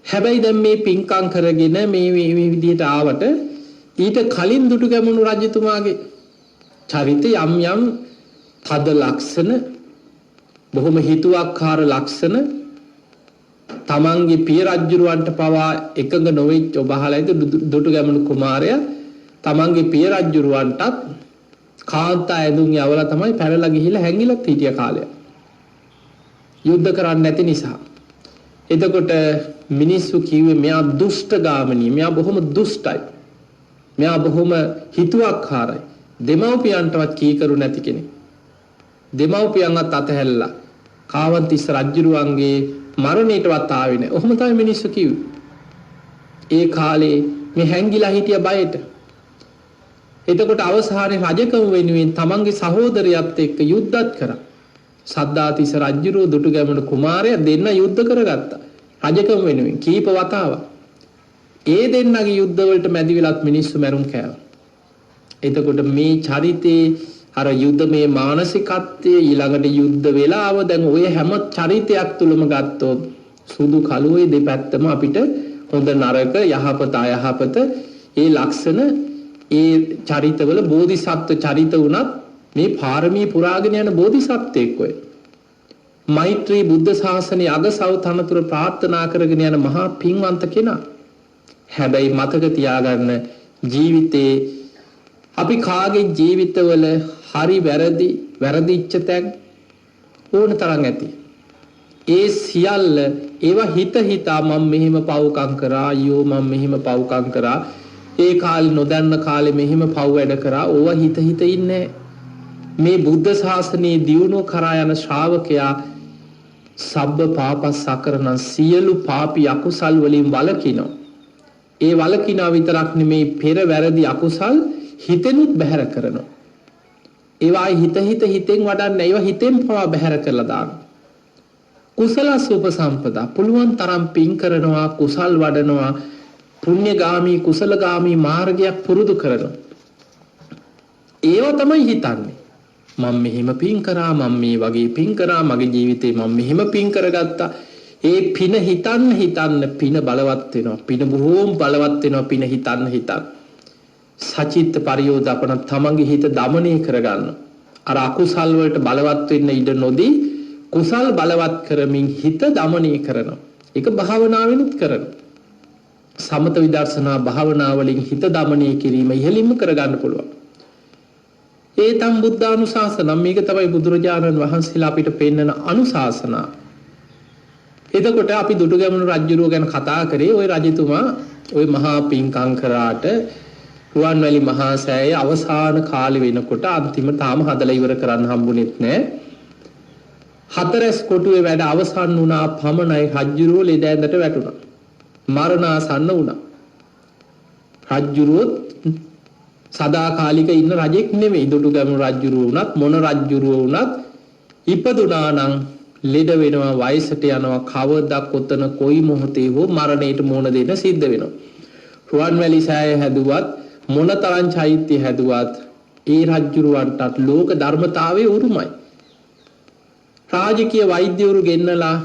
හැබැයි දැන් මේ පින්කම් කරගෙන මේ විදිහට ආවට ඊට කලින් දුටුගැමුණු රජතුමාගේ චරිතය යම් යම් තද ලක්ෂණ, බොහොම හිතුවක්කාර ලක්ෂණ, තමන්ගේ පිය රජුරවන්ට පවා එකඟ නොවෙච්ච ඔබ අහලා ඇති දුටුගැමුණු කුමාරයා තමන්ගේ පිය රජුරවන්ටත් කාන්තා ඇඳුම් යවලා තමයි පැනලා ගිහිල්ලා හැංගිලත් හිටිය කාලය. යුද්ධ කරන්නේ නැති නිසා. එතකොට මිනිස්සු කිව්වේ මෙයා දුෂ්ටගාමිනී, මෙයා බොහොම දුෂ්ටයි, මෙයා බොහොම හිතුවක්කාරයි, දෙමව්පියන්ටවත් කීකරු නැති කෙනෙක්. දෙමව්පියන්වත් අතහැරලා කාවන්තිස්ස රජුරුවන්ගේ මරණයටවත් ආවේ නැහැ. ඔහොම තමයි මිනිස්සු කිව්වේ. ඒ කාලේ මේ හැංගිලා හිටිය බයට. එතකොට අවසානයේ රජකම වෙනුවෙන් තමන්ගේ සහෝදරයත් එක්ක යුද්ධත් කරා. සද්ධාතිස්ස රජුරෝ දුටුගැමුණු කුමාරයා දෙන්න යුද්ධ කරගත්තා. රජකම වෙනුවෙන් කීප වතාවක්. ඒ දෙන්නගේ යුද්ධවලට මැදි වෙලත් මිනිස්සු මැරුම් කෑවා. එතකොට මේ චරිතේ අර යුද්ධමේ මානසිකත්වය ඊළඟට යුද්ධ වෙලාව දැන් ඔය හැම චරිතයක් තුලම ගත්තොත් සුදු කළුවේ දෙපැත්තම අපිට හොඳ නරක යහපත අයහපත ඒ ලක්ෂණ ඒ චරිතවල බෝධිසත්ව චරිත වුණත් මේ පාරමී පුරාගෙන යන බෝධිසත්වෙක් ඔය. මෛත්‍රී බුද්ධ ශාසනයේ අගසව් තනතුර ප්‍රාර්ථනා කරගෙන යන මහා පින්වන්ත කෙනා. හැබැයි මතක තියාගන්න ජීවිතේ අපි කාගේ ජීවිතවල හරි වැරදිච්ච තැන් ඕන තරම් ඇති. ඒ සියල්ල ඒවා හිතා මම මෙහෙම පව්කම් කරා අයියෝ මම මෙහෙම පව්කම් කරා ඒ කාලේ නොදන්න කාලේ මෙහෙම පව් වැඩ කරා ඕවා හිත ඉන්නේ මේ බුද්ධ ශාසනයේ දියුණුව කරා යන ශ්‍රාවකයා සබ්බ පාපස්සකරණ සියලු පාපි අකුසල් වලින් වළකිනවා. ඒ වළකිනා විතරක් නෙමේ පෙර වැරදි අකුසල් හිතෙනුත් බැහැර කරනවා. ඒවා හිතෙන් වඩන්නේ ඒවා හිතෙන් පවා බැහැර කරලා දානවා. කුසල සුපසම්පදා පුළුවන් තරම් පින් කරනවා කුසල් වඩනවා පුණ්‍යගාමී කුසලගාමී මාර්ගයක් පුරුදු කරනවා. ඒව තමයි හිතන්නේ. මම මෙහෙම පින් කරා මම මේ වගේ පින් කරා මගේ ජීවිතේ මම මෙහෙම පින් කරගත්තා. ඒ පින හිතන්න පින බලවත් වෙනවා. පින බොහෝම බලවත් වෙනවා පින හිතන්න. සචිත්ත පරියෝදපන තමන්ගේ හිත දමනය කරගන්න. අර අකුසල් වලට බලවත් වෙන්න ඉඩ නොදී කුසල් බලවත් කරමින් හිත දමනය කරනවා. ඒක භාවනාවෙනුත් කරනවා. සමත විදර්ශනා භාවනා වලින් හිත දමනය කිරීම ඉහළින්ම කරගන්න පුළුවන්. ඒ තම් බුද්ධානුශාසන මේක තමයි බුදුරජාණන් වහන්සේලා අපිට පෙන්වන අනුශාසනා. එතකොට අපි දුටුගැමුණු රජුරුව ගැන කතා කරේ ওই රජතුමා ওই මහා පින්කම් කරාට රුවන්වැලි මහා සෑය අවසාන කාලේ වෙනකොට අන්තිම තාම හදලා ඉවර කරන්න හම්බුනේත් නැහැ. හතරස් කොටුවේ වැඩ අවසන් වුණා පමණයි රජුරුව ලෙඩ ඇඳට වැටුණා. මරණාසන්න වුණා. රජුරුව සදාකාලික ඉන්න රජෙක් නෙමෙයි. දුටුගැමුණු රජුරුව වුණත් මොන රජුරුව වුණත් ඉපදුනා නම් ලෙඩ වෙනවා වයසට යනවා කවදා කොතන කොයි මොහොතේ හෝ මරණයට මුහුණ දෙන්න සිද්ධ වෙනවා. රුවන්වැලි සෑය හැදුවත් මොනතරම් චෛත්‍ය හැදුවත් ඒ රජුරවන්ටත් ලෝක ධර්මතාවයේ උරුමයි. රාජකීය වෛද්‍යවරු ගෙන්නලා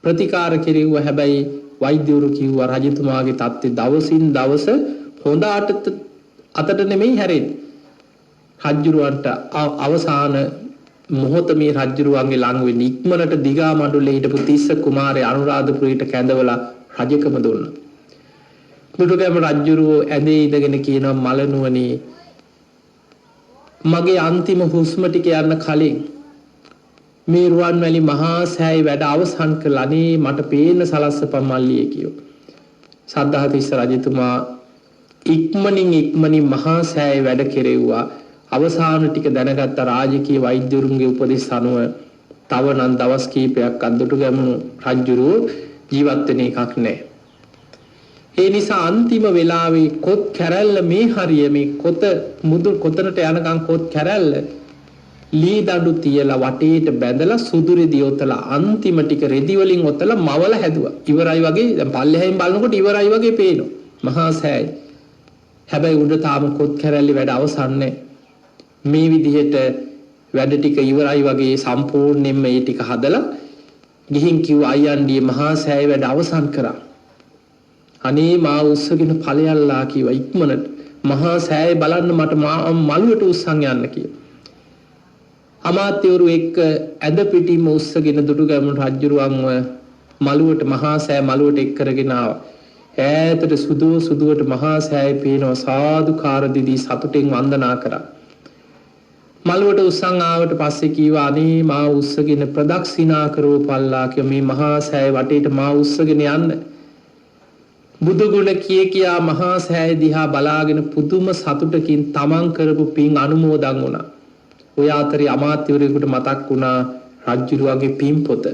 ප්‍රතිකාර කෙරෙව්වා. හැබැයි වෛද්‍යවරු කිව්වා රජතුමාගේ තත්ත්වය දවසින් දවස හොඳ අතට නෙමෙයි හැරෙන්නේ. රජුරවන්ට අවසාන මොහොත මේ රජුරුවන්ගේ ළඟ වෙන්න ඉක්මනට දිගා මඬුල්ලේ හිටපු තිස්ස කුමාරයා අනුරාධපුරයට කැඳවලා රජකම දුන්නා. දුටුගැමුණු රජුරුවෝ ඇඳේ ඉඳගෙන කියනවා මලනුවනේ මගේ අන්තිම හුස්ම ටික යන්න කලින් මේ රුවන්වැලි මහා සෑය වැඩ අවසන් කළා නේ මට පේන්න සලස්සපන් මල්ලියේ කියෝ. සද්ධාතිස්ස රජතුමා ඉක්මනින් මහා සෑය වැඩ කෙරෙව්වා. අවසාන ටික දැනගත්ත රාජකීය වෛද්‍යවරුන්ගේ උපදෙස් අනුව තව නම් දවස් කීපයක් දුටුගැමුණු රජුරුවෝ ජීවත් වෙන එකක් නැහැ. ඒ නිසා අන්තිම වෙලාවේ කොත් කැරැල්ල මේ හරිය මේ කොත මුදු කොතනට යනකම් කොත් කැරැල්ල ලී දඬු තියලා වටේට බැඳලා සුදු රෙදි ඔතලා අන්තිම ටික රෙදි වලින් ඔතලා මවල හැදුවා. ඉවරයි වගේ දැන් පල්ලෙහෙන් බලනකොට ඉවරයි වගේ පේනවා. මහා සෑය. හැබැයි උඩ තාම කොත් කැරැල්ලේ වැඩ අවසන් නැහැ. මේ විදිහට වැඩ ටික ඉවරයි වගේ සම්පූර්ණයෙන්ම මේ ටික හදලා ගිහින් කිව්වා අයියන්ඩිය මහා සෑය වැඩ අවසන් කරා. අනේ මා උස්සගෙන ඵලයල්ලා කිව්වා ඉක්මනට මහා සෑය බලන්න මට මළුවට උස්සන් යන්න කියලා. අමාත්‍යවරු එක්ක ඇද පිටින්ම උස්සගෙන දුටුගැමුණු රජුරුවන්ව මළුවට මහා සෑය මළුවට එක් කරගෙන ආවා. ඈතට සුදුවට මහා සෑය පේනවා සාදුකාර දීදී සතුටෙන් වන්දනා කරා. මළුවට උස්සන් ආවට පස්සේ කිව්වා අනේ මා උස්සගෙන ප්‍රදක්ෂිනා කරවපල්ලා කිය මේ මහා සෑය වටේට මා උස්සගෙන යන්න. බුදු ගුණ කියා මහා සෑය දිහා බලාගෙන පුදුම සතුටකින් තමන් කරපු පින් අනුමෝදන් වුණා. ඔය අතරේ අමාත්‍යවරයෙකුට මතක් වුණා රජුරුවන්ගේ පින් පොත.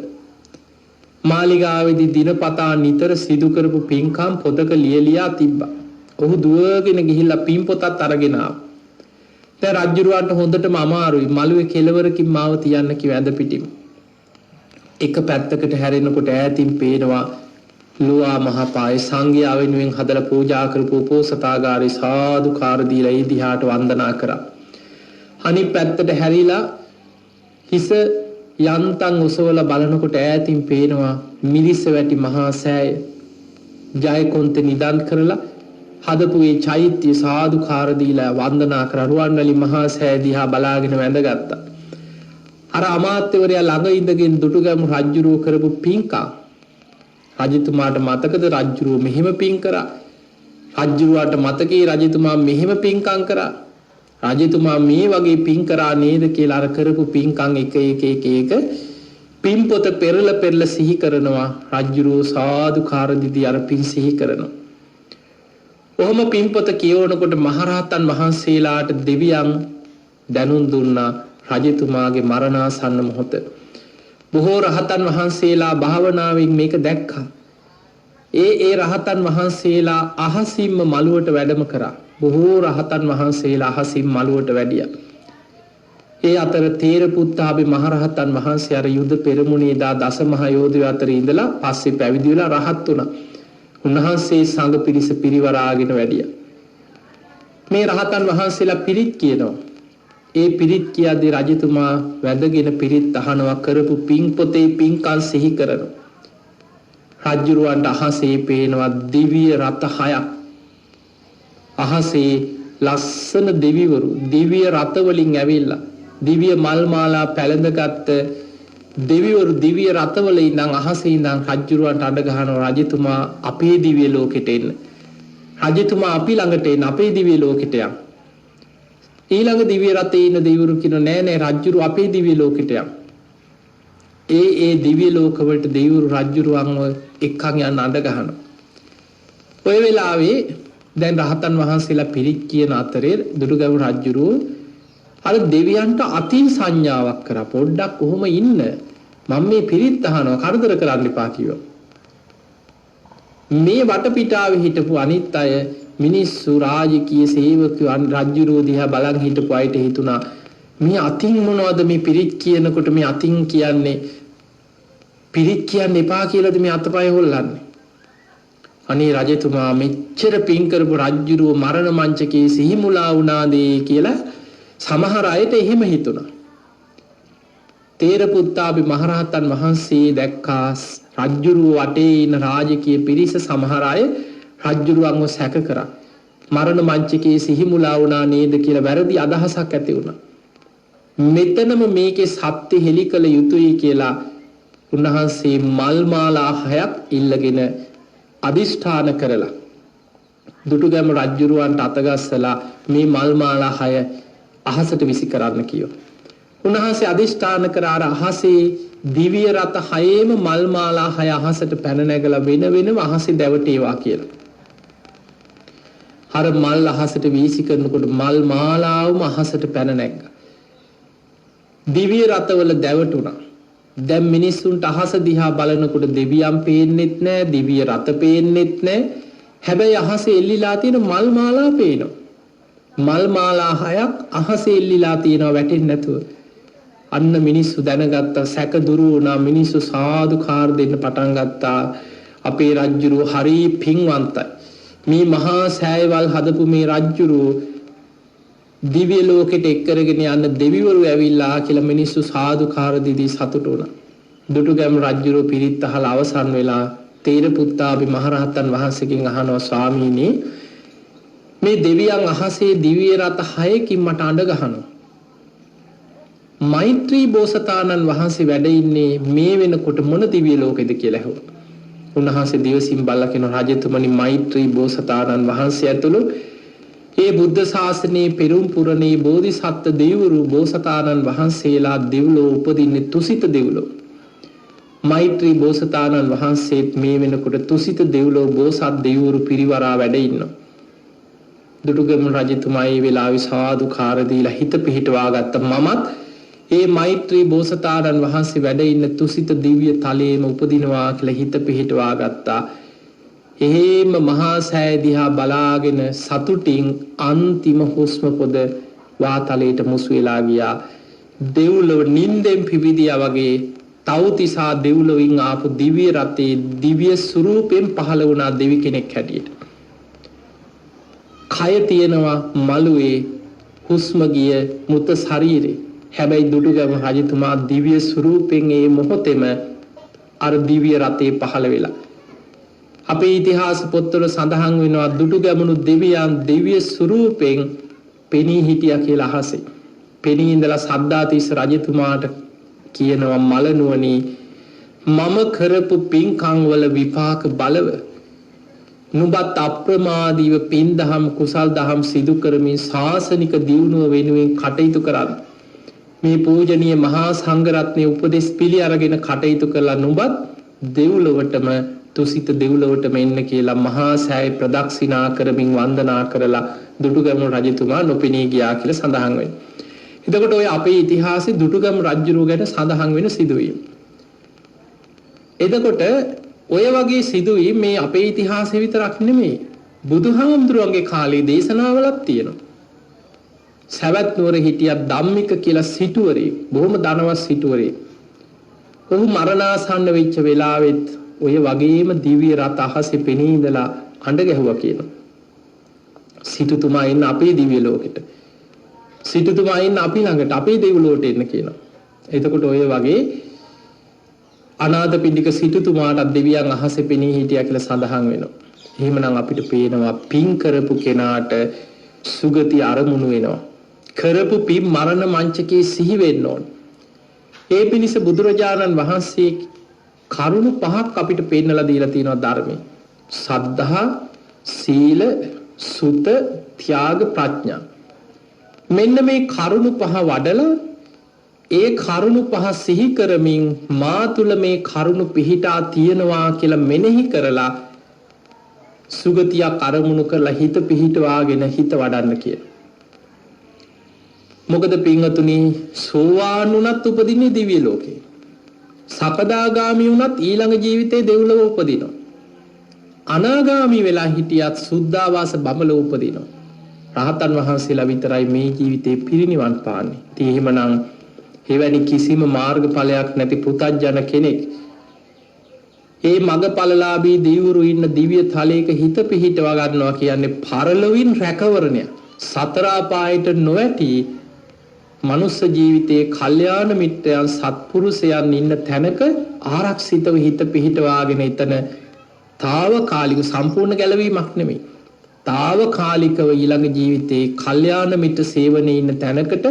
මාලිගාවේදී දිනපතා නිතර සිදු කරපු පින්කම් පොතක ලියලියා තිබ්බා. ඔහු දුවගෙන ගිහිල්ලා පින් පොතත් අරගෙන ආවා. දැන් රජුරවන්ට හොඳටම අමාරුයි. මළුවේ කෙළවරකින් මාව තියන්න කිව්ව ඇඳ පිටින්. එක පැත්තකට හැරෙනකොට ඈතින් පේනවා ලෝවා මහපාය සංඝයා වෙනුවෙන් හදලා පූජා කරපු උපෝසථාගාරේ සාදුකාර දීලා ඒ දිහාට වන්දනා කරා. අනිත් පැත්තට හැරිලා හිස යන්තම් ඔසවලා බලනකොට ඈතින් පේනවා මිරිස් වැටි මහා සෑය. ජයකොන්ත නිදන් කරලා හදපු ඒ චෛත්‍ය සාදුකාර දීලා වන්දනා කරා. රුවන්වැලි මහා සෑය දිහා බලාගෙන වැඳගත්තා. අර අමාත්‍යවරයා ළඟ ඉඳගෙන දුටුගැමු රජුරෝ කරපු පින්කම් රජතුමාට මතකද රජුරෝ මෙහෙම පින් කරා? රජුරවට මතකේ රජතුමා මෙහෙම පින්කම් කරා? රජතුමා මේ වගේ පින් කරා නේද කියලා අර කරපු පින්කම් එක පින් පොත පෙරල සිහි කරනවා. රජුරෝ සාදුකාර දීදී අර පින් සිහි කරනවා. ඔහොම පින් පොත කියවනකොට මහරහතන් වහන්සේලාට දෙවියන් දැනුම් දුන්නා රජතුමාගේ මරණාසන්න මොහොත. බොහෝ රහතන් වහන්සේලා භාවනාවෙන් මේක දැක්කා. ඒ රහතන් වහන්සේලා අහසින්ම මළුවට වැඩම කරා. බොහෝ රහතන් වහන්සේලා අහසින් මළුවට වැඩියා. ඒ අතර තේරපුත්තාභි මහරහතන් වහන්සේ අර යුද පෙරමුණේ දා දසමහා යෝධයෝ අතර ඉඳලා පස්සේ පැවිදි වෙලා රහත් වුණා. උන්වහන්සේ සංඝ පිරිස පිරිවරාගෙන වැඩියා. මේ රහතන් වහන්සේලා පිරිත් කියනවා. ඒ පිරිත් කියද්දී රජතුමා වැදගෙන පිරිත් අහනවා කරපු පින් පොතේ පින්කම් සිහි කරනවා. රජුරවන්ට අහසේ පේනවා දිව්‍ය රත 6ක්. අහසේ ලස්සන දෙවිවරු දිව්‍ය රත වලින් ඇවිල්ලා දිව්‍ය මල් මාලා පැලඳගත් දෙවිවරු දිව්‍ය රතවල ඉඳන් අහසේ ඉඳන් රජුරවන්ට අඬ ගහනවා රජතුමා අපේ දිව්‍ය ලෝකෙට එන්න. රජතුමා අපි ළඟට එන්න අපේ දිව්‍ය ලෝකෙට යන්න. ඊළඟ දිව්‍ය රතේ ඉන්න දෙවිවරු කියන නෑ රජුරු අපේ දිව්‍ය ලෝකෙට යන්න. ඒ දිව්‍ය ලෝකවලට දෙවිවරු රජුරුවන්ව එක්කන් යන්න අඬ ගහනවා. ඔය වෙලාවේ දැන් රහතන් වහන්සේලා පිරිත් කියන අතරේ දුටුගැමු රජුරුව අර දෙවියන්ට අතින් සංඥාවක් කරා. පොඩ්ඩක් කොහොම ඉන්න මම මේ පිරිත් අහනවා කරදර කරන්න එපා කිව්වා. මේ වටපිටාවේ හිටපු අනිත් අය මිනිස්සු රාජකීය සේවකයෝ රජුරෝ දිහා බලන් හිටපු අයට හිතුණා මේ අතින් මොනවද මේ පිරිත් කියනකොට මේ අතින් කියන්නේ පිරිත් කියන්න එපා කියලාද මේ අතපය හොල්ලන්නේ. අනේ රජතුමා මෙච්චර පින් කරපු රජුරෝ මරණ මංචකේ සිහිමුලා වුණාදී කියලා සමහර අයට එහෙම හිතුණා. තේරපුත්තාභි මහරහතන් වහන්සේ දැක්කා රජුරෝ වටේ ඉන්න රාජකීය පිරිස සමහර අය රජුරුවන්ව සැක කරා. මරණ මංචකේ සිහිමුලා වුණා නේද කියලා වැරදි අදහසක් ඇති වුණා. මෙතනම මේකේ සත්‍ය හෙළි කළ යුතුයි කියලා උන්වහන්සේ මල් මාලා 6ක් ඉල්ලගෙන අදිෂ්ඨාන කරලා දුටුගැමු රජුරුවන්ට අතගස්සලා මේ මල් මාලා 6 අහසට විසි කරන්න කිව්වා. උන්වහන්සේ අදිෂ්ඨාන කරා අර අහසේ දිව්‍ය රත 6ේම මල් මාලා 6 අහසට පැන නැගලා වෙනම අහසේ දැවටේවා කියලා. අර මල් අහසට වීසි කරනකොට මල් මාලාවම අහසට පැන නැග්ගා. දිව්‍ය රතවල දැවටුණා. දැන් මිනිස්සුන්ට අහස දිහා බලනකොට දෙවියන් පේන්නෙත් නෑ, දිව්‍ය රත පේන්නෙත් නෑ. හැබැයි අහසේ එල්ලිලා තියෙන මල් මාලා පේනවා. මල් මාලා 6ක් අහසේ එල්ලිලා තියෙනවා වැටෙන්නේ නැතුව. අන්න මිනිස්සු දැනගත්තා සැක දුරු වුණා. මිනිස්සු සාදුකාර දෙන්න පටන් ගත්තා. අපේ රජුරු හරි පින්වන්තයි. මේ මහා සෑයවල් හදපු මේ රජුරු දිව්‍ය ලෝකෙට එක්කරගෙන යන්න දෙවිවරු ඇවිල්ලා කියලා මිනිස්සු සාදුකාර දීදී සතුටු වුණා. දුටුගැමු රජුරු පිරිත් අහලා අවසන් වෙලා තේරපුත්තාභි මහරහතන් වහන්සේගෙන් අහනවා ස්වාමීනි මේ දෙවියන් අහසේ දිව්‍ය රත 6කින් මට අඬ ගහනවා. මෛත්‍රී බෝසතාණන් වහන්සේ වැඩ ඉන්නේ මේ වෙනකොට මොන දිව්‍ය ලෝකෙද කියලා ඇහුවා. උන්වහන්සේ දිවසින් බල්ලා කියන රජතුමනි මෛත්‍රී බෝසතාණන් වහන්සේ ඇතුළු ඒ බුද්ධ ශාසනයේ පෙරම් පුරණේ බෝධිසත්ව දෙවිවරු බෝසතාණන් වහන්සේලා දෙව්ලොව උපදින්නේ තුසිත දෙව්ලොව. මෛත්‍රී බෝසතාණන් වහන්සේත් මේ වෙනකොට තුසිත දෙව්ලොව බෝසත් දෙවිවරු පිරිවරා වැඩ ඉන්නවා. දුටුගැමුණු රජතුමා ඒ වෙලාවේ සාදුකාර දීලා හිත පිහිටවා ගත්ත. මමත් ඒ මෛත්‍රී බෝසතාණන් වහන්සේ වැඩ ඉන්න තුසිත දිව්‍ය තලයේම උපදිනවා කියලා හිත පිහිටවා ගත්තා. එහෙම මහා සෑය දිහා බලාගෙන සතුටින් අන්තිම හුස්ම පොද වාතලයට මුසු වෙලා ගියා. දෙව්ලොව නින්දෙන් පිවිදියා වගේ තව්තිසා දෙව්ලොවින් ආපු දිව්‍ය රතේ දිව්‍ය ස්වරූපයෙන් පහළ වුණා දෙවි කෙනෙක් හැටියට. කය තියෙනවා මළුවේ හුස්ම ගිය මුත ශරීරේ. හැබැයි දුටුගැමුණු රජතුමා දිව්‍ය ස්වරූපයෙන් ඒ මොහොතේම අර දිව්‍ය රතේ පහළ වෙලා. අපේ ඉතිහාස පොත්වල සඳහන් වෙනවා දුටුගැමුණු දෙවියන් දිව්‍ය ස්වරූපයෙන් පෙනී හිටියා කියලා අහසේ. පෙනී ඉඳලා සද්ධාතිස්ස රජතුමාට කියනවා මලනුවණි මම කරපු පින්කම් වල විපාක බලව නුඹත් අප්‍රමාදීව පින් දහම් කුසල් දහම් සිදු කරමින් ශාසනික දියුණුව වෙනුවෙන් කටයුතු කරන්න. මේ පූජනීය මහා සංඝරත්නයේ උපදෙස් පිළි අරගෙන කටයුතු කළා නුඹත් දෙව්ලොවටම තුසිත දෙව්ලොවටම එන්න කියලා මහා සෑය ප්‍රදක්ෂිනා කරමින් වන්දනා කරලා දුටුගැමුණු රජතුමා නොපෙනී ගියා කියලා සඳහන් වෙනවා. එතකොට ඔය අපේ ඉතිහාසයේ දුටුගැමුණු රජුරුව ගැන සඳහන් වෙන සිදුවීම්. එතකොට ඔය වගේ සිදුවීම් මේ අපේ ඉතිහාසයේ විතරක් නෙමෙයි බුදුහාමුදුරුවන්ගේ කාලේ දේශනාවලක් තියෙනවා. සවැත් නුවර හිටියා ධම්මික කියලා සිටුවරේ බොහොම ධනවත් සිටුවරේ. ඔහු මරණාසන්න වෙච්ච වෙලාවෙත් ඔය වගේම දිව්‍ය රත අහසේ පෙනී ඉඳලා අඬ ගැහුවා කියනවා. සිටුතුමා ඉන්න අපේ දිව්‍ය ලෝකෙට. සිටුතුමා ඉන්න අපි ළඟට අපේ දෙව්ලොවට එන්න කියනවා. එතකොට ඔය වගේ අනාථපිණ්ඩික සිටුතුමාට දෙවියන් අහසේ පෙනී හිටියා කියලා සඳහන් වෙනවා. එහෙමනම් අපිට පේනවා පින් කරපු කෙනාට සුගති අරමුණු වෙනවා. කරපු පින් මරණ මංචකේ සිහි වෙන්න ඕන. ඒ පිණිස බුදුරජාණන් වහන්සේ කරුණු පහක් අපිට පෙන්නලා දීලා තියෙනවා ධර්මයේ. සද්ධා, සීල, සුත, ත්‍යාග, ප්‍රඥා. මෙන්න මේ කරුණු පහ වඩලා ඒ කරුණු පහ සිහි කරමින් මා තුල මේ කරුණු පිහිටා තියෙනවා කියලා මෙනෙහි කරලා සුගතියක් අරමුණු කරලා හිත පිහිටවාගෙන හිත වඩන්න කියන. මොකද පින්වතුනි සෝවාන් වුණත් උපදින්නේ දිව්‍ය ලෝකේ. සකදාගාමි වුණත් ඊළඟ ජීවිතේ දෙව්ලොව උපදිනවා. අනාගාමි වෙලා හිටියත් සුද්ධාවාස බඹලොව උපදිනවා. රහතන් වහන්සේලා විතරයි මේ ජීවිතේ පිරිනිවන් පාන්නේ. ඉතින් එහෙමනම් එවැනි කිසිම මාර්ගඵලයක් නැති පුතත්ජන කෙනෙක් ඒ මගඵලලාභී දෙවිවරු ඉන්න දිව්‍ය තලයක හිත පිහිටවා ගන්නවා කියන්නේ පරලොවින් රැකවරණය. සතර අපායට නොඇති මනුස්ස ජීවිතයේ කල්යාණ මිත්‍රයන් සත්පුරුෂයන් ඉන්න තැනක ආරක්ෂිතව හිත පිහිටවාගෙන එතන తాවකාලික සම්පූර්ණ ගැලවීමක් නෙමෙයි. తాවකාලිකව ඊළඟ ජීවිතේ කල්යාණ මිත්‍ර සේවනයේ ඉන්න තැනකට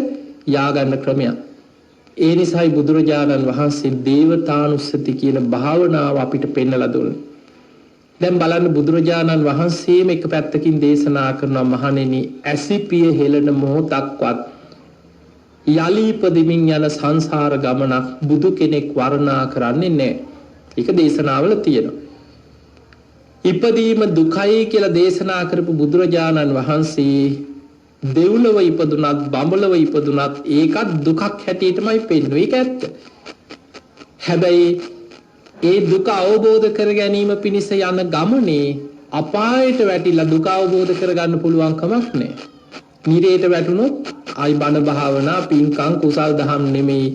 යාගන්න ක්‍රමයක්. ඒ නිසායි බුදුරජාණන් වහන්සේ දේවතානුස්සති කියන භාවනාව අපිට පෙන්වලා දුන්නේ. දැන් බලන්න බුදුරජාණන් වහන්සේම එක පැත්තකින් දේශනා කරනවා මහණෙනි ඇසිපිය හෙළන මොහොතක්වත් යලි ඉපදෙමින් යන සංසාර ගමනක් බුදු කෙනෙක් වර්ණනා කරන්නේ නැහැ. ඒක දේශනාවල තියෙනවා. ඉපදීම දුකයි කියලා දේශනා කරපු බුදුරජාණන් වහන්සේ දෙව්ලොව ඉපදුනත් බඹලොව ඉපදුනත් ඒකත් දුකක් හැටියටමයි පෙන්වන්නේ. ඒක ඇත්ත. හැබැයි ඒ දුක අවබෝධ කර ගැනීම පිණිස යන ගමනේ අපායට වැටිලා දුක අවබෝධ කරගන්න පුළුවන් කමක් නැහැ. නිරේට වැටුණොත් ආයි බණ භාවනා පින්කම් කුසල් දහම් නෙමෙයි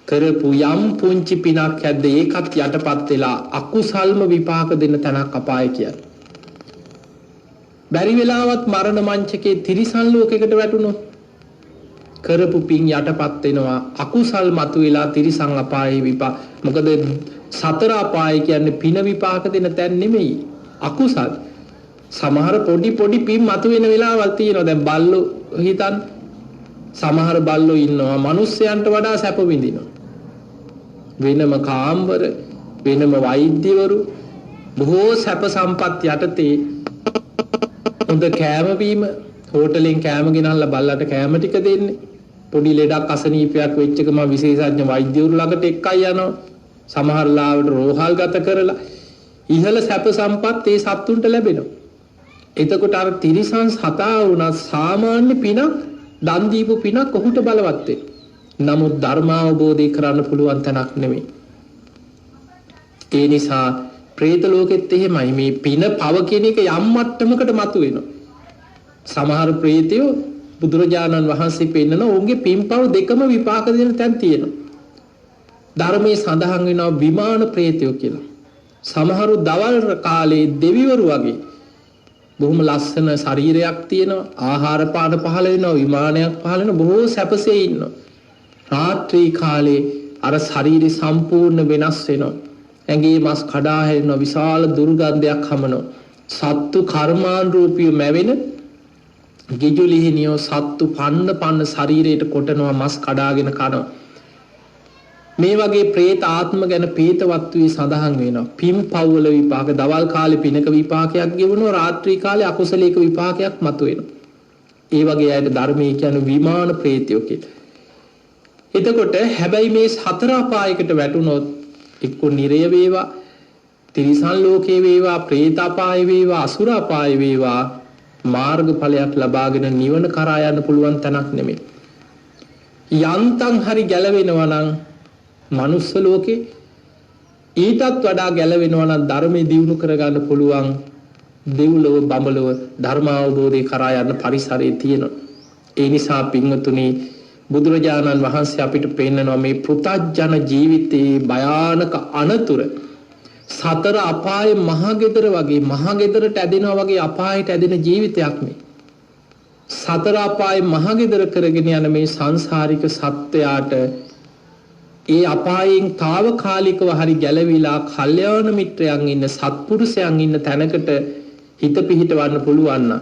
කරපු යම් පුංචි පිනක් ඇද්ද ඒකත් යටපත් වෙලා අකුසල්ම විපාක දෙන්න තැනක් අපාය කියන්නේ. බැරි වෙලාවත් මරණ මංචකේ තිරිසන් ලෝකයකට වැටුණොත් කරපු පින් යටපත් වෙනවා අකුසල් මතුවලා තිරිසන් අපායේ විපාක. මොකද සතර අපාය කියන්නේ පින විපාක දෙන තැන් නෙමෙයි අකුසල්. සමහර පොඩි පින් මතුවෙන වෙලාවල් තියෙනවා. දැන් බල්ලෝ හිතන් සමහර බල්ලෝ ඉන්නවා මිනිස්සයන්ට වඩා සැප විඳිනවා. වෙනම කාම්වර වෙනම වෛද්‍යවරු බොහෝ සැප සම්පත් යටතේ හොඳ කෑම බීම හෝටලෙන් කෑම ගෙනල්ලා බල්ලට කෑම ටික දෙන්නේ. පොඩි ලෙඩක් අසනීපයක් වෙච්ච එක මම විශේෂඥ වෛද්‍යවරු ළඟට එක්කයි යනවා. සමහර ලාවට රෝහල් ගත කරලා ඉහළ සැප සම්පත් ඒ සත්තුන්ට ලැබෙනවා. එතකොට අර තිරිසන් සතා වුණා සාමාන්‍ය පිනක් දන් දීපු පිනක් ඔහුට බලවත් වෙනවා. නමුත් ධර්මාවබෝධය කරන්න පුළුවන් තැනක් නෙමෙයි. ඒ නිසා പ്രേත ලෝකෙත් එහෙමයි. මේ පින පව කියන එක යම් මට්ටමකට මතුවෙනවා. සමහර പ്രേතයෝ බුදුරජාණන් වහන්සේ පෙන්නන ඔවුන්ගේ පින්පව් දෙකම විපාක දෙන තැන් තියෙනවා. ධර්මයේ සඳහන් වෙනවා විමාන പ്രേතයෝ කියලා. සමහරු දවල් කාලේ දෙවිවරු වගේ බොහොම ලස්සන ශරීරයක් තියෙනවා, ආහාර පාන පහළ වෙනවා, විමානයක් පහළ වෙනවා, බොහෝ සැපසේ ඉන්නවා. රාත්‍රී කාලේ අර ශරීරය සම්පූර්ණ වෙනස් වෙනවා. ඇඟේ මස් කඩා හැරෙනවා, විශාල දුර්ගන්ධයක් හමනවා. සත්තු කර්මානුරූපීව මැවෙන ගිජුලිහිනියෝ සත්තු පන්න ශරීරයට කොටනවා, මස් කඩාගෙන කනවා. මේ වගේ പ്രേත ආත්ම ගැන പ്രേතවත්වයේ සඳහන් වෙනවා. පින් පව්වල විපාක, දවල් කාලේ පිනක විපාකයක් ගෙවනවා, රාත්‍රී කාලේ අකුසලයක විපාකයක් මතුවෙනවා. ඒ වගේ අයට ධර්මයේ කියන්නේ විමාන പ്രേතයෝ කියලා. එතකොට හැබැයි මේ හතර අපායකට වැටුනොත් එක්ක නිරය වේවා, තිරිසන් ලෝකේ වේවා, പ്രേත අපාය වේවා, අසුර අපාය වේවා, මාර්ගඵලයක් ලබාගෙන නිවන කරා යන්න පුළුවන් තැනක් නෙමෙයි. යන්තම් හරි ගැලවෙනවා නම් මනුස්ස ලෝකේ, ඊටත් වඩා ගැලවෙනවා නම් ධර්මයේ දියුණු කරගන්න පුළුවන් දෙව්ලොව බඹලොව ධර්මාවබෝධය කරා යන්න පරිසරයේ තියෙනවා. ඒ නිසා පින්වතුනි, බුදුරජාණන් වහන්සේ අපිට පෙන්නනවා මේ පෘථග්ජන ජීවිතයේ භයානක අනතුර. සතර අපායේ මහගෙදර වගේ, මහගෙදරට ඇදෙනවා වගේ අපායට ඇදෙන ජීවිතයක් මේ. සතර අපායේ මහගෙදර කරගෙන යන මේ සංසාරික සත්වයාට ඒ අපායෙන් తాවකාලිකව හරි ගැලවිලා කල්යාණ මිත්‍රයන් ඉන්න, සත්පුරුෂයන් ඉන්න තැනකට හිත පිහිටවන්න පුළුවන් නම්,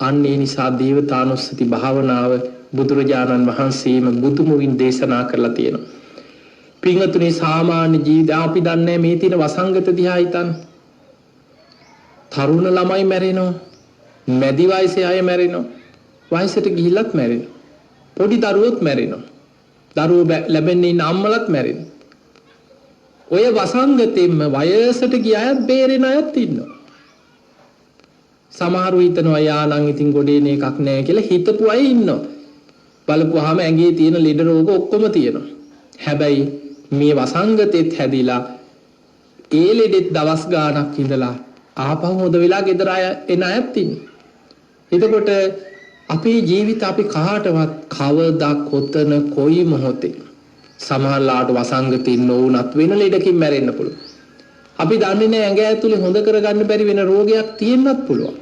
අන්න ඒ නිසා දේවතානුස්සති භාවනාව බුදුරජාණන් වහන්සේම බුදුමුවින් දේශනා කරලා තියෙනවා. පින්වතුනි, සාමාන්‍ය ජීවිතය අපි දන්නේ මේ තියෙන වසංගත දිහා හිතන්න. තරුණ ළමයි මැරෙනවා, මැදි වයසේ අය මැරෙනවා, වයසට ගිහිල්ලත් මැරෙනවා, පොඩි දරුවොත් මැරෙනවා, දරුවෝ ලැබෙන්නේ ඉන්න අම්මලත් මැරෙනවා. ඔය වසංගතෙන්ම වයසට ගිය අයත් බේරෙන අයත් ඉන්නවා. සමහරව හිතනවා යානම් ඉතින් ගොඩේන එකක් නෑ කියලා හිතපු අය ඉන්නවා. බලපුවාම ඇඟේ තියෙන ලෙඩ රෝග ඔක්කොම තියෙනවා. හැබැයි මේ වසංගතෙත් හැදිලා ඒ ලෙඩෙත් දවස් ගාණක් ඉඳලා ආපහු හොඳ වෙලා ගෙදර එන අයත් ඉන්නවා. එතකොට අපේ ජීවිත අපි කාටවත් කවදා කොතන කොයි මොහොතේ සමහරලාට වසංගතින් නොවුනත් වෙන ලෙඩකින් මැරෙන්න පුළුවන්. අපි දන්නේ නැහැ ඇඟ ඇතුලේ හොඳ කරගන්න බැරි වෙන රෝගයක් තියෙන්නත් පුළුවන්.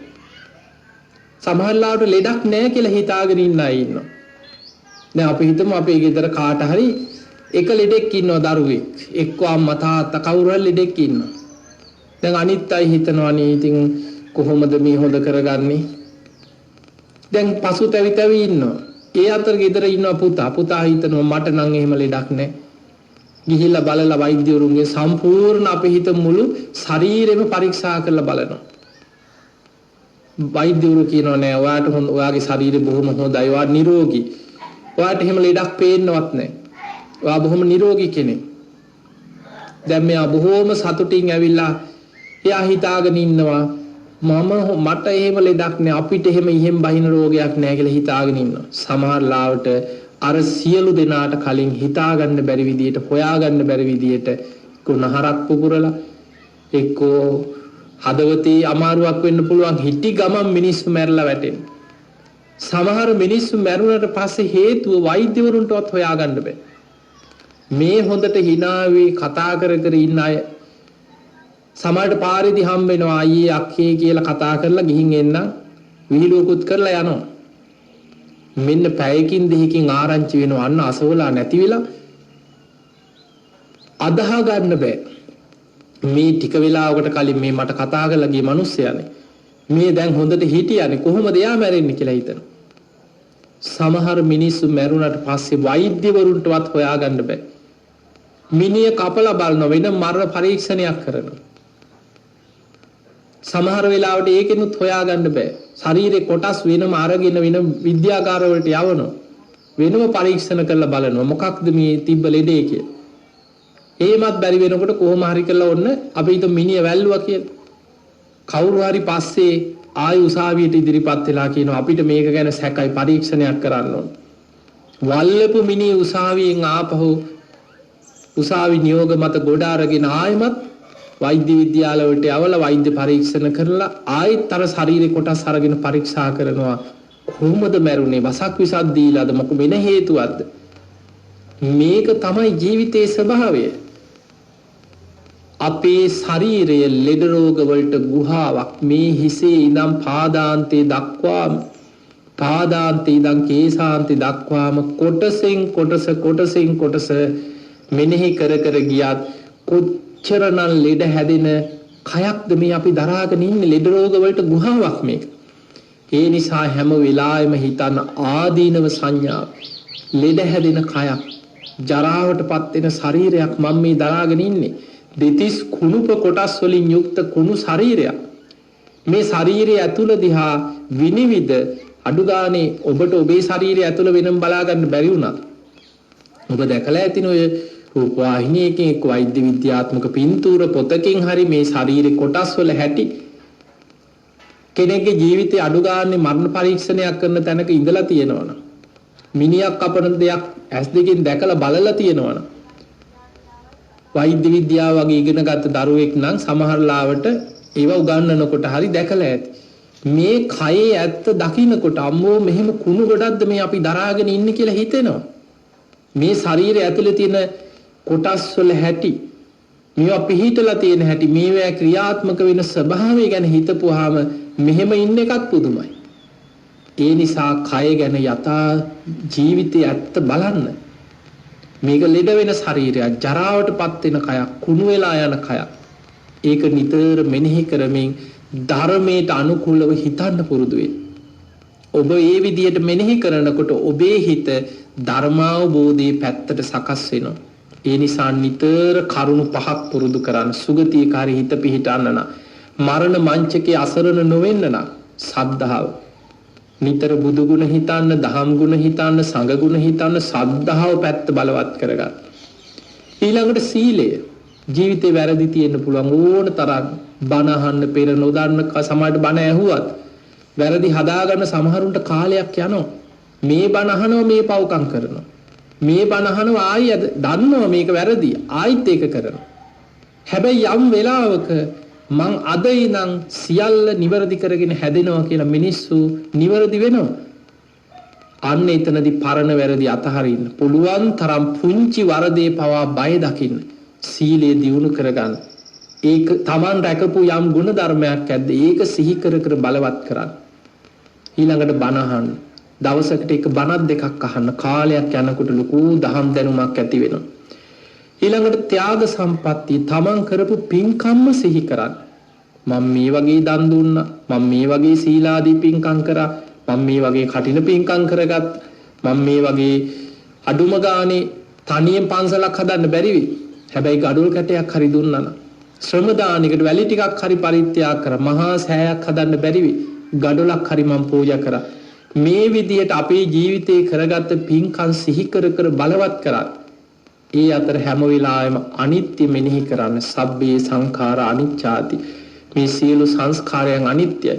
සමහරලාට ලෙඩක් නැහැ කියලා හිතාගෙන ඉන්න අය ඉන්නවා. දැන් අපි හිතමු අපේ ගෙදර කාට හරි එක ලෙඩෙක් ඉන්නවා, දරුවෙක්. එක්ක අම්මා තාත්තා කවුරු හරි ලෙඩෙක් ඉන්නවා. දැන් අනිත් අය හිතනවා නේ ඉතින් කොහොමද මේ හොඳ කරගන්නේ? දැන් පසුතැවි ඉන්නවා. ඒ අතර ගෙදර ඉන්නවා පුතා හිතනවා මට නම් එහෙම ලෙඩක් නැහැ. ගිහිල්ලා බලලා වෛද්‍යවරුන්ගේ සම්පූර්ණ අපේ හිත මුළු ශරීරෙම පරීක්ෂා කරලා බලනවා. වෛද්‍යවරු කියනවා නෑ, ඔයාගේ ශරීරය බොහොම හොඳයි, ඔයා නිරෝගී. ඔයාට එහෙම ලෙඩක් පේන්නවත් නැහැ. ඔයා බොහොම නිරෝගී කෙනෙක්. දැන් මෙයා බොහොම සතුටින් ඇවිල්ලා එයා හිතාගෙන ඉන්නවා මට එහෙම ලෙඩක් නෑ, අපිට එහෙම ඉහෙන් බහින රෝගයක් නෑ කියලා හිතාගෙන ඉන්නවා. සමහර ලාවට අර සියලු දෙනාට කලින් හිතාගන්න බැරි විදියට, හොයාගන්න බැරි විදියට කුණහරක් පුපුරලා, එක්කෝ හදවතේ අමාරුවක් වෙන්න පුළුවන්, හිටි ගමන් මිනිස්සු මැරලා වැටෙන. සමහර මිනිස්සු මැරුණට පස්සේ හේතුව වෛද්‍යවරුන්ටවත් හොයාගන්න බෑ. මේ හොඳට hinaවේ කතා කර ඉන්න අය සමහරට පාරේදී හම්බ වෙනවා, අයියේ අක්කේ කියලා කතා කරලා ගිහින් එන්න විහිළුවකුත් කරලා යනවා. මෙන්න පැයකින් දෙකකින් ආරංචි වෙනවා, අන්න අසවලා නැති වෙලා. අදහ ගන්න බෑ මේ ටික වෙලාවකට කලින් මේ මට කතා කරලා ගිය මිනිස්සයානේ මේ දැන් හොඳට හිටියානේ, කොහොමද එයා මැරෙන්නේ කියලා හිතනවා. සමහර මිනිස්සු මැරුණාට පස්සේ වෛද්‍යවරුන්ටවත් හොයාගන්න බෑ. මිනිය කපලා බලන වෙන මරණ පරීක්ෂණයක් කරනවා. සමහර වෙලාවට ඒකෙනුත් හොයාගන්න බෑ. ශරීරේ කොටස් වෙනම අරගෙන වෙන විද්‍යාගාර වලට යවනවා. වෙනම පරීක්ෂණ කරලා බලනවා මොකක්ද මේ තිබ්බ ලෙඩේ කියලා. එහෙමත් බැරි වෙනකොට කොහොම හරි කරලා ඔන්න අපි හිත මිනිය වැල්ලුවා කියලා. කවුරු හරි පස්සේ ආයි උසාවියට ඉදිරිපත් වෙලා කියනවා අපිට මේක ගැන සැකයි, පරීක්ෂණයක් කරන්න ඕන. වල්ලපු මිනි උසාවියෙන් ආපහු උසාවි නියෝග මත ගොඩ අරගෙන ආයමත් වෛද්‍ය විද්‍යාලවලට යවලා වෛද්‍ය පරීක්ෂණ කරලා ආයෙත් අර ශරීරේ කොටස් අරගෙන පරීක්ෂා කරනවා කොහොමද මැරුණේ වසක් විසක් දීලාද මොකද වෙන හේතුවක්ද මේක තමයි ජීවිතයේ ස්වභාවය අපේ ශරීරය ලෙඩ රෝග වලට ගුහාවක් මේ හිසේ ඉඳන් පාදාන්තයේ දක්වාම පාදාන්තයේ ඉඳන් කේසාන්තයේ දක්වාම කොටසෙන් කොටස මෙනෙහි කර කර ගියත් කොච්චරනම් ලෙඩ හැදෙන කයක්ද මේ අපි දරාගෙන ඉන්නේ ලෙඩ රෝග වලට ගුහාවක් මේක. ඒ නිසා හැම වෙලාවෙම හිතන්න ආදීනව සංඥාව ලෙඩ හැදෙන කයක් ජරාවටපත් වෙන ශරීරයක් මම මේ දරාගෙන ඉන්නේ. දෙතිස් කුණුප කොටස් වලින් යුක්ත කුණු ශරීරයක්. මේ ශරීරය ඇතුළ දිහා විනිවිද අඩු ගානේ ඔබට ඔබේ ශරීරය ඇතුළ වෙනම බලා ගන්න බැරි වුණා. ඔබ දැකලා ඇතින ඔය රූපවාහිනියකින් එක්ක වෛද්‍ය විද්‍යාත්මක පින්තූර පොතකින් හරි මේ ශරීරේ කොටස් වල හැටි කෙනෙක්ගේ ජීවිතේ අඩු ගානේ මරණ පරීක්ෂණයක් කරන තැනක ඉඳලා තියෙනවනම් මිනිහක් කපන දෙයක් ඇස් දෙකෙන් දැකලා බලලා තියෙනවනම් වෛද්‍ය විද්‍යාව වගේ ඉගෙනගත්ත දරුවෙක් නම් සමහර ලාවට ඒව උගන්වනකොට හරි දැකලා ඇති. මේ කයේ ඇත්ත දකින්නකොට අම්මෝ මෙහෙම කුණු ගොඩක්ද මේ අපි දරාගෙන ඉන්නේ කියලා හිතෙනවා. මේ ශරීරය ඇතුලේ තියෙන කොටස් වල හැටි මේවා පිහිටලා තියෙන හැටි මේවා ක්‍රියාත්මක වෙන ස්වභාවය ගැන හිතපුවාම මෙහෙම ඉන්න එකත් පුදුමයි. ඒ නිසා කය ගැන යථා ජීවිතයේ ඇත්ත බලන්න. මේක ලෙඩ වෙන ශරීරයක් ජරාවටපත් වෙන කයක් කුණු වෙලා යන කයක්. ඒක නිතර මෙනෙහි කරමින් ධර්මයට අනුකූලව හිතන්න පුරුදු වෙන්න. ඔබ ඒ විදිහට මෙනෙහි කරනකොට ඔබේ හිත ධර්මාවබෝධයේ පැත්තට සකස් වෙනවා. ඒ නිසා නිතර කරුණු පහක් පුරුදු කරන්න සුගතියකාරී හිත පිහිටන්න නම් මරණ මංචකේ අසරණ නොවෙන්න නම් සද්ධාව නිතර බුදු ගුණ හිතන්න දහම් ගුණ හිතන්න සංඝ ගුණ හිතන්න සද්ධාව පැත්ත බලවත් කරගන්න. ඊළඟට සීලය ජීවිතේ වැරදි තියෙන්න පුළුවන් ඕන තරම් බණ අහන්න පෙර නොදන්න සමහරට බණ ඇහුවත් වැරදි හදාගන්න සමහරුන්ට කාලයක් යනවා. මේ බණ අහනවා මේ පව්කම් කරනවා. මේ බණ අහනවා ආයි දන්නවා මේක වැරදි ආයිත් ඒක කරනවා. හැබැයි යම් වෙලාවක මං අද ඉඳන් සියල්ල නිවැරදි කරගෙන හැදෙනවා කියලා මිනිස්සු නිවැරදි වෙනවා. අන්න එතනදී පරණ වැරදි අතහරින්න පුළුවන් තරම් පුංචි වරදේ පවා බය දකින්න සීලය දියුණු කරගන්න. ඒක Taman රැකපු යම් ගුණ ධර්මයක් ඇද්ද ඒක සිහි කර කර බලවත් කරන්න. ඊළඟට බණ අහන්න. දවසකට එක බණක් දෙකක් අහන්න කාලයක් යනකොට ලොකු දහම් දැනුමක් ඇති වෙනවා. ඊළඟට ත්‍යාග සම්පත්තිය තමන් කරපු පින්කම්ම සිහි කරන්න. මම මේ වගේ දන් දුන්නා, මම මේ වගේ සීලාදී පින්කම් කරා, මම මේ වගේ කටින පින්කම් කරගත්, මම මේ වගේ අඩුම ගානේ තනියෙන් පන්සලක් හදන්න බැරි වෙයි. හැබැයි ගඩොල් කැටයක් හරි දුන්නා නම් ශ්‍රම දානයකට වැලි ටිකක් හරි පරිත්‍යාග කරා, මහා සෑයක් හදන්න බැරි වෙයි. ගඩොලක් හරි මම පූජා කරා. මේ විදියට අපේ ජීවිතේ කරගත්ත පින්කම් සිහි කර කර බලවත් කරා. ඒ අතර හැම වෙලාවෙම අනිත්‍ය මෙනෙහි කරන්න. සබ්බේ සංඛාරා අනිච්චාති. මේ සියලු සංස්කාරයන් අනිත්‍යයි.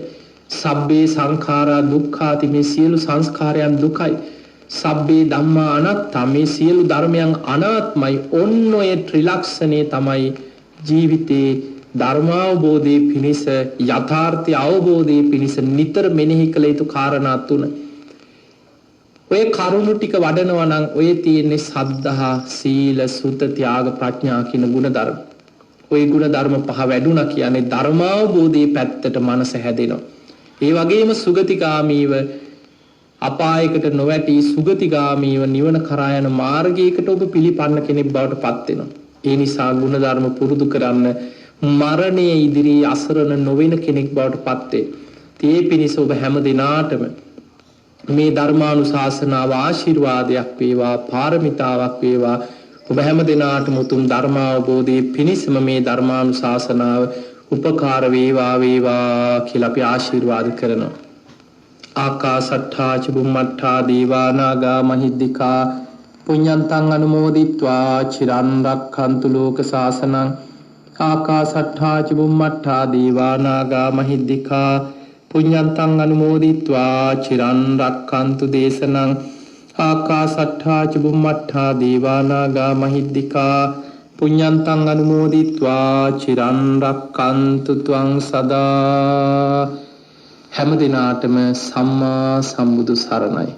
සබ්බේ සංඛාරා දුක්ඛාති. මේ සියලු සංස්කාරයන් දුකයි. සබ්බේ ධම්මා අනාත්තා. මේ සියලු ධර්මයන් අනාත්මයි. ඔන්න ඔය ත්‍රිලක්ෂණේ තමයි ජීවිතේ ධර්මාවබෝධයේ පිණිස යථාර්ථය අවබෝධයේ පිණිස නිතර මෙනෙහි කළ යුතු කාරණා තුන. ඔය කරුණු ටික වඩනවා නම් ඔය තියෙන්නේ සද්ධා, සීල, සුත, ත්‍යාග, ප්‍රඥා කියන ගුණ ධර්ම. ඔය ගුණ ධර්ම පහ වැඩුණා කියන්නේ ධර්මාවබෝධයේ පැත්තට මනස හැදෙනවා. ඒ වගේම සුගතිගාමීව අපායකට නොවැටි සුගතිගාමීව නිවන කරා යන මාර්ගයකට ඔබ පිළිපන්න කෙනෙක් බවට පත් වෙනවා. ඒ නිසා ගුණ ධර්ම පුරුදු කරන්න මරණය ඉදිරියේ අසරණ නොවන කෙනෙක් බවට පත් වේ. ඒ පිණිස ඔබ හැම දිනාටම මේ ධර්මානුශාසනාව ආශිර්වාදයක් වේවා, පාරමිතාවක් වේවා. ඔබ හැම දිනාටම උතුම් ධර්මාවබෝධයේ පිණිසම මේ ධර්මානුශාසනාව උපකාර වේවා කියලා අපි ආශිර්වාද කරනවා. ආකාසට්ඨා චුම්මට්ඨා දේවා නාග මහිද්దికා පුඤ්ඤන්තං අනුමෝදිත්වා චිරන් රක්ඛන්තු ලෝක සාසනං. ආකාසට්ඨා චුම්මට්ඨා දේවා නාග මහිද්దికා පුඤ්ඤන්තං අනුමෝදිත්වා චිරන් රක්ඛන්තු දේශනං. ආකාසට්ඨා ච බුම්මට්ඨා දේවානාගා මහිද්దికා පුඤ්ඤන්තං අනුමෝදිත්වා චිරන් රක්칸තු ත්වං සදා. හැම දිනාටම සම්මා සම්බුදු සරණයි.